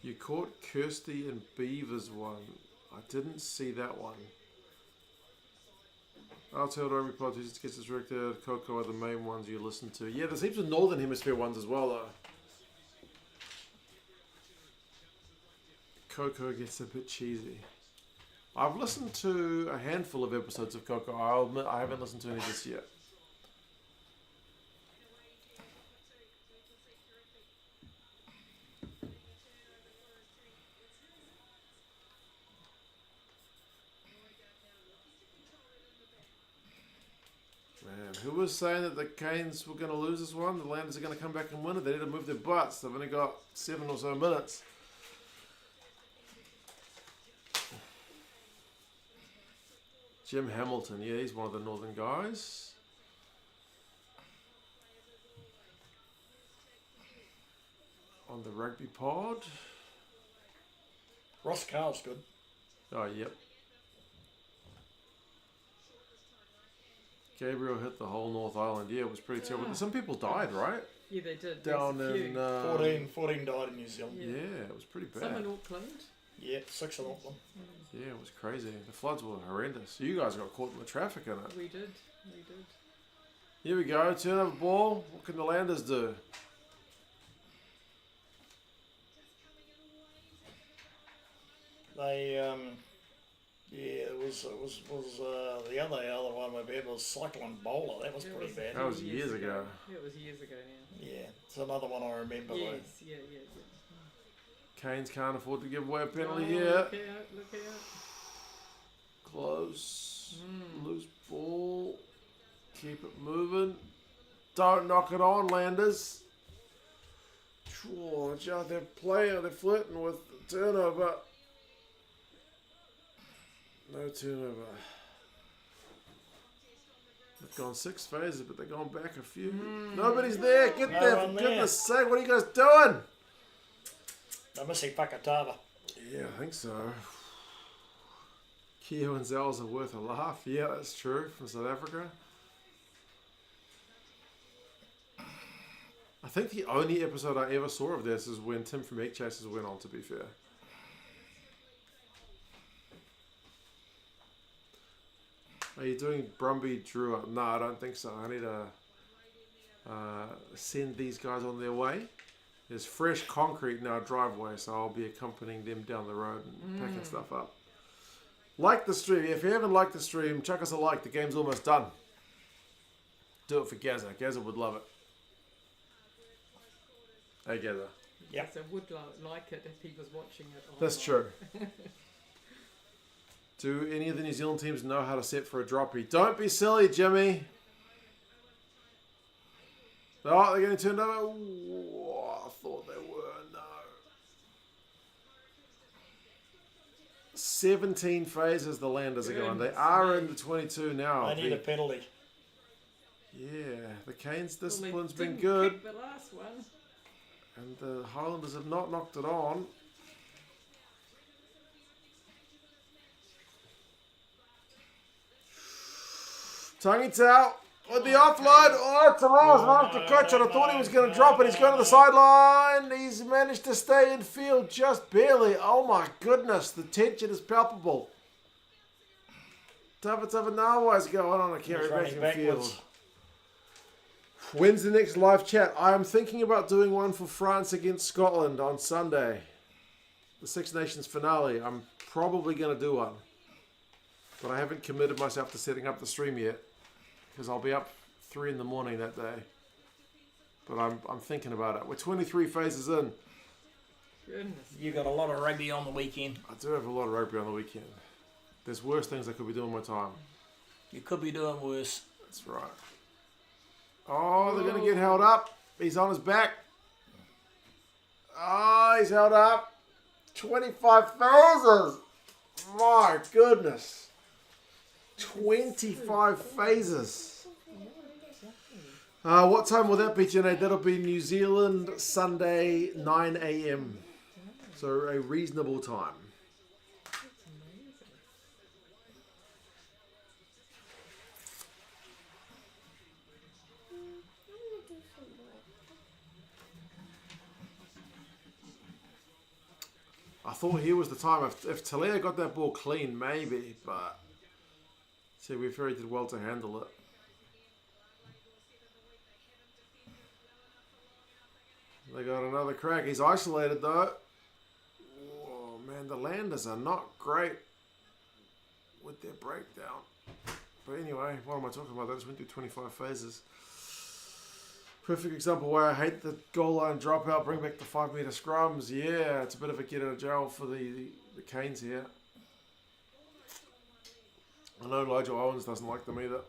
You caught Kirsty and Beavers one. I I didn't see that one. Aotearoa Rugby Politicians gets directed. Coco are the main ones you listen to. Yeah, there's heaps of Northern Hemisphere ones as well, though. Coco gets a bit cheesy. I've listened to a handful of episodes of Coco. I'll admit I haven't listened to any just yet. Man, who was saying that the Canes were going to lose this one? The Landers are going to come back and win it. They need to move their butts. They've only got 7 or so minutes. Jim Hamilton, yeah, he's one of the Northern guys. On the rugby pod.
Ross Carl's good.
Oh, yep. Gabriel hit the whole North Island. Yeah, it was pretty terrible. Some people died, right?
Yeah, they did.
Down
There's a
in...
few.
14 died in New Zealand.
yeah, it was pretty bad.
Some in Auckland.
Yeah, 6 in Auckland.
Yeah, it was crazy. The floods were horrendous. You guys got caught in the traffic in it.
We did. We did.
Here we go. Turnover ball. What can the Landers do?
They, yeah, it was the other one we had was Cyclone Bowler. That was
It
pretty
was-
bad.
That was years ago.
It was years ago now.
Yeah, it's another one I remember.
Yes, yeah.
Canes can't afford to give away a penalty
Oh,
here.
Look out, look out.
Close. Loose ball. Keep it moving. Don't knock it on, Landers. Watch out, they're flirting with the turnover. No turnover. They've gone 6 phases, but they've gone back a few. Nobody's there. Get
No
there,
one
for
there.
goodness sake. What are you guys doing?
They're missing Pakatava.
Yeah, I think so. Keo and Zels are worth a laugh. Yeah, that's true. From South Africa. I think the only episode I ever saw of this is when Tim from Egg Chasers went on, to be fair. Are you doing Brumby Drew? No, I don't think so. I need to send these guys on their way. There's fresh concrete in our driveway, so I'll be accompanying them down the road and packing stuff up. Like the stream. If you haven't liked the stream, chuck us a like. The game's almost done. Do it for Gazza. Gazza would love it. Hey, Gazza.
Yep.
So would like it if he was watching it.
That's true. Do any of the New Zealand teams know how to set for a droppy? Don't be silly, Jimmy. Oh, they're getting turned over. Ooh, I thought they were. No. 17 phases the Landers are going. They
Goodness
are
me.
in the 22 now.
They need a penalty.
Yeah, the Canes'
Well, they
discipline's been
didn't
good.
kick the last one.
And the Highlanders have not knocked it on. Tangi Tau with the offload. Oh, Tara's managed to catch it. I thought he was going to drop it. He's going to the sideline. He's managed to stay in field just barely. Oh my goodness, the tension is palpable. Tavanawa is going on a carry
He's
back
running
in the field.
backwards.
When's the next live chat? I'm thinking about doing one for France against Scotland on Sunday. The Six Nations finale. I'm probably going to do one. But I haven't committed myself to setting up the stream yet. Because I'll be up 3 in the morning that day. But I'm thinking about it. We're 23 phases in.
Goodness.
You got a lot of rugby on the weekend.
I do have a lot of rugby on the weekend. There's worse things I could be doing with my time.
You could be doing worse.
That's right. Oh, they're going to get held up. He's on his back. Oh, he's held up. 25 phases. My goodness. 25 phases. What time will that be, Janae? That'll be New Zealand, Sunday, 9 a.m. So a reasonable time. I thought here was the time. If Talia got that ball clean, maybe, but see, we very did well to handle it. They got another crack. He's isolated though. Oh man, the Landers are not great with their breakdown. But anyway, what am I talking about? They just went through 25 phases. Perfect example why I hate the goal line dropout, bring back the 5 metre scrums. Yeah, it's a bit of a get out of jail for the Canes here. I know Nigel Owens doesn't like them either.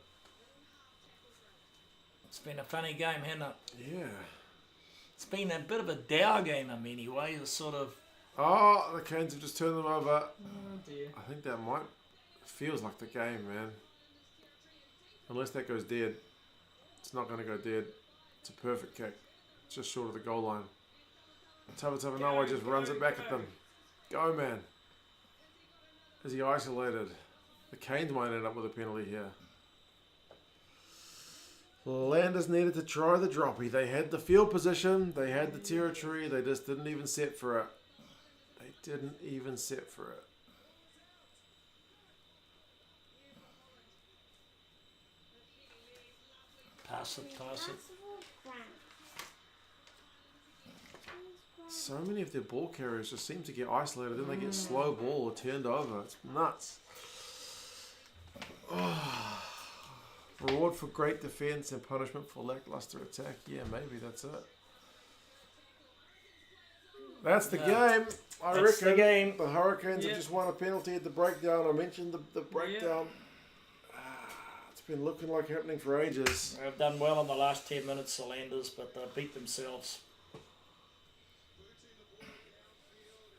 It's been a funny game, hasn't it?
Yeah.
It's been a bit of a dour game in many ways. It's sort of...
Oh, the Canes have just turned them over.
Oh dear.
I think that might... Feels like the game, man. Unless that goes dead. It's not going to go dead. It's a perfect kick. Just short of the goal line. Tavanoa just runs it back at them. Go, man. Is he isolated? The Canes might end up with a penalty here. The Landers needed to try the droppy. They had the field position. They had the territory. They just didn't even set for it. They didn't even set for it.
Pass it.
So many of their ball carriers just seem to get isolated. Then they get slow ball or turned over. It's nuts. Oh. Reward for great defence and punishment for lackluster attack. Yeah, maybe that's it. That's the game. I
That's
reckon
the game.
the Hurricanes have just won a penalty at the breakdown. I mentioned the breakdown. It's been looking like happening for ages.
They've done well in the last 10 minutes, the Landers, but they beat themselves.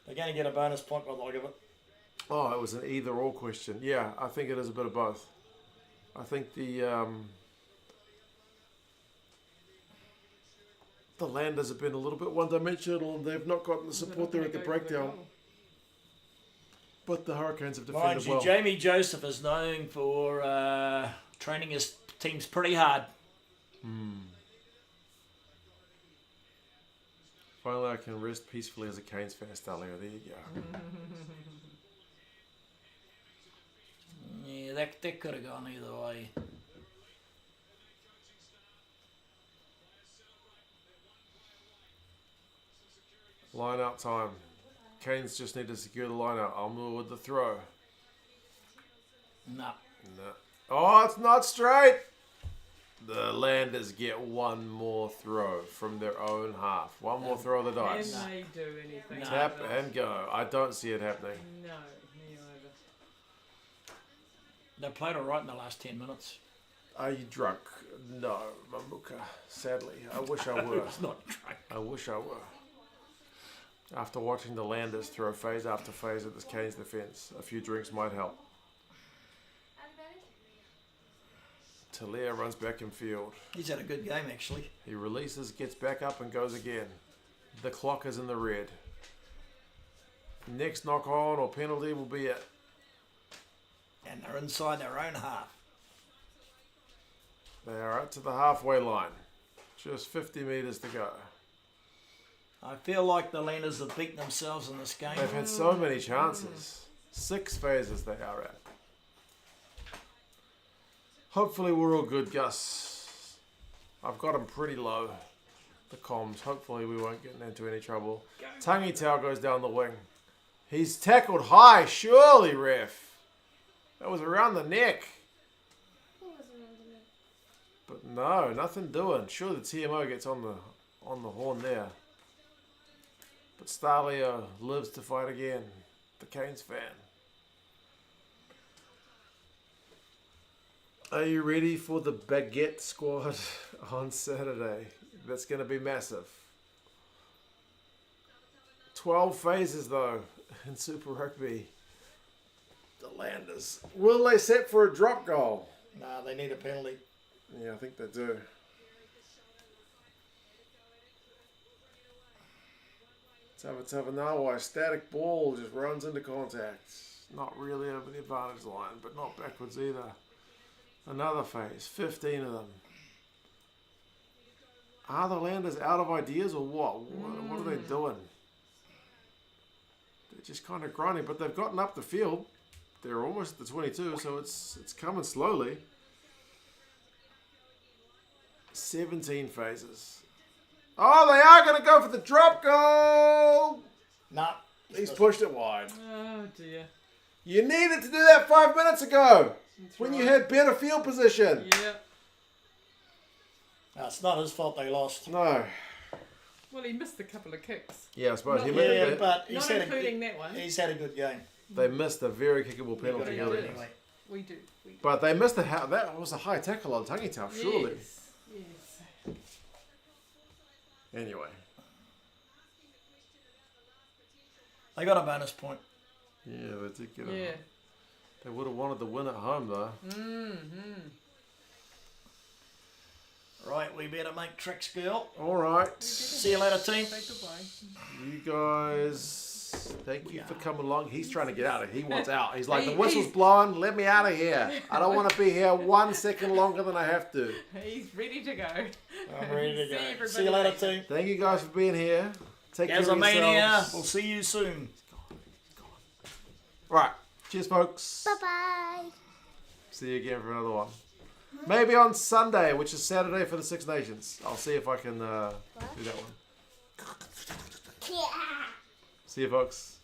They're going to get a bonus point by the look of it.
Oh, it was an either-or question. Yeah, I think it is a bit of both. I think the Landers have been a little bit one-dimensional and they've not gotten the support there at the breakdown. But the Hurricanes have defended
Mind you,
well.
Jamie Joseph is known for training his teams pretty hard.
Finally, I can rest peacefully as a Canes fan, Stalio. There you go.
Yeah, that could have gone either way.
Line out time. Canes just need to secure the line out. Almur with the throw.
No.
No. Oh, it's not straight. The Landers get one more throw from their own half. One more throw of the dice.
Can they do anything?
Tap and go. I don't see it happening.
No, me either.
They played all right in the last 10 minutes.
Are you drunk? No, Mamuka. Sadly, I wish I were.
It's not drunk.
I wish I were. After watching the Landers throw phase after phase at this Canes defence, a few drinks might help. Talia runs back in field.
He's had a good game, actually.
He releases, gets back up and goes again. The clock is in the red. Next knock on or penalty will be it.
And they're inside their own half.
They are up to the halfway line. Just 50 metres to go.
I feel like the Landers have beaten themselves in this game.
They've had so many chances. 6 phases they are at. Hopefully we're all good, Gus. I've got them pretty low, the comms. Hopefully we won't get into any trouble. Tangi Tau goes down the wing. He's tackled high, surely, ref. That was around the neck. But no, nothing doing. Sure, the TMO gets on the horn there. But Starlio lives to fight again. The Canes fan. Are you ready for the baguette squad on Saturday? That's going to be massive. 12 phases though in Super Rugby. The Landers. Will they set for a drop goal?
Nah, they need a penalty.
Yeah, I think they do. Tavanawa, static ball, just runs into contact. Not really over the advantage line, but not backwards either. Another phase, 15 of them. Are the Landers out of ideas or what? What are they doing? they're just kind of grinding, but they've gotten up the field. They're almost at the 22, so it's coming slowly. 17 phases. Oh, they are going to go for the drop goal.
Nah.
He's pushed it wide.
Oh dear.
You needed to do that 5 minutes ago
That's
when
right.
you had better field position.
Yeah.
No, it's not his fault they lost.
No.
Well, he missed a couple of kicks.
Yeah, I suppose he
Not
missed
Yeah,
it.
but
Not including that one.
he's had a good game.
They missed a very kickable
We've got
penalty.
to
Yeah,
go
it
earlier.
is.
anyway.
We do. We do.
But they missed that was a high tackle on Tangi Tau, surely.
Yes. Yes.
Anyway.
They got a bonus point.
Yeah, they did get it.
Yeah.
They would have wanted the win at home though.
Mm-hmm.
Right, we better make tricks, girl.
Alright.
See you later, team.
Say goodbye.
You guys, thank you for coming along. He's trying to get out of here. He wants out. He's like, the
He-
whistle's
he's-
blowing. Let me out of here. I don't want to be here 1 second longer than I have to.
He's ready to go.
I'm ready to
See
go.
everybody
See you later,
later.
team.
Thank you guys for being here. Take care of
Gazza Mania.
yourselves.
We'll see you soon.
Right. Cheers, folks.
Bye-bye.
See you again for another one. Maybe on Sunday, which is Saturday for the Six Nations. I'll see if I can do that one.
Yeah.
See you, folks.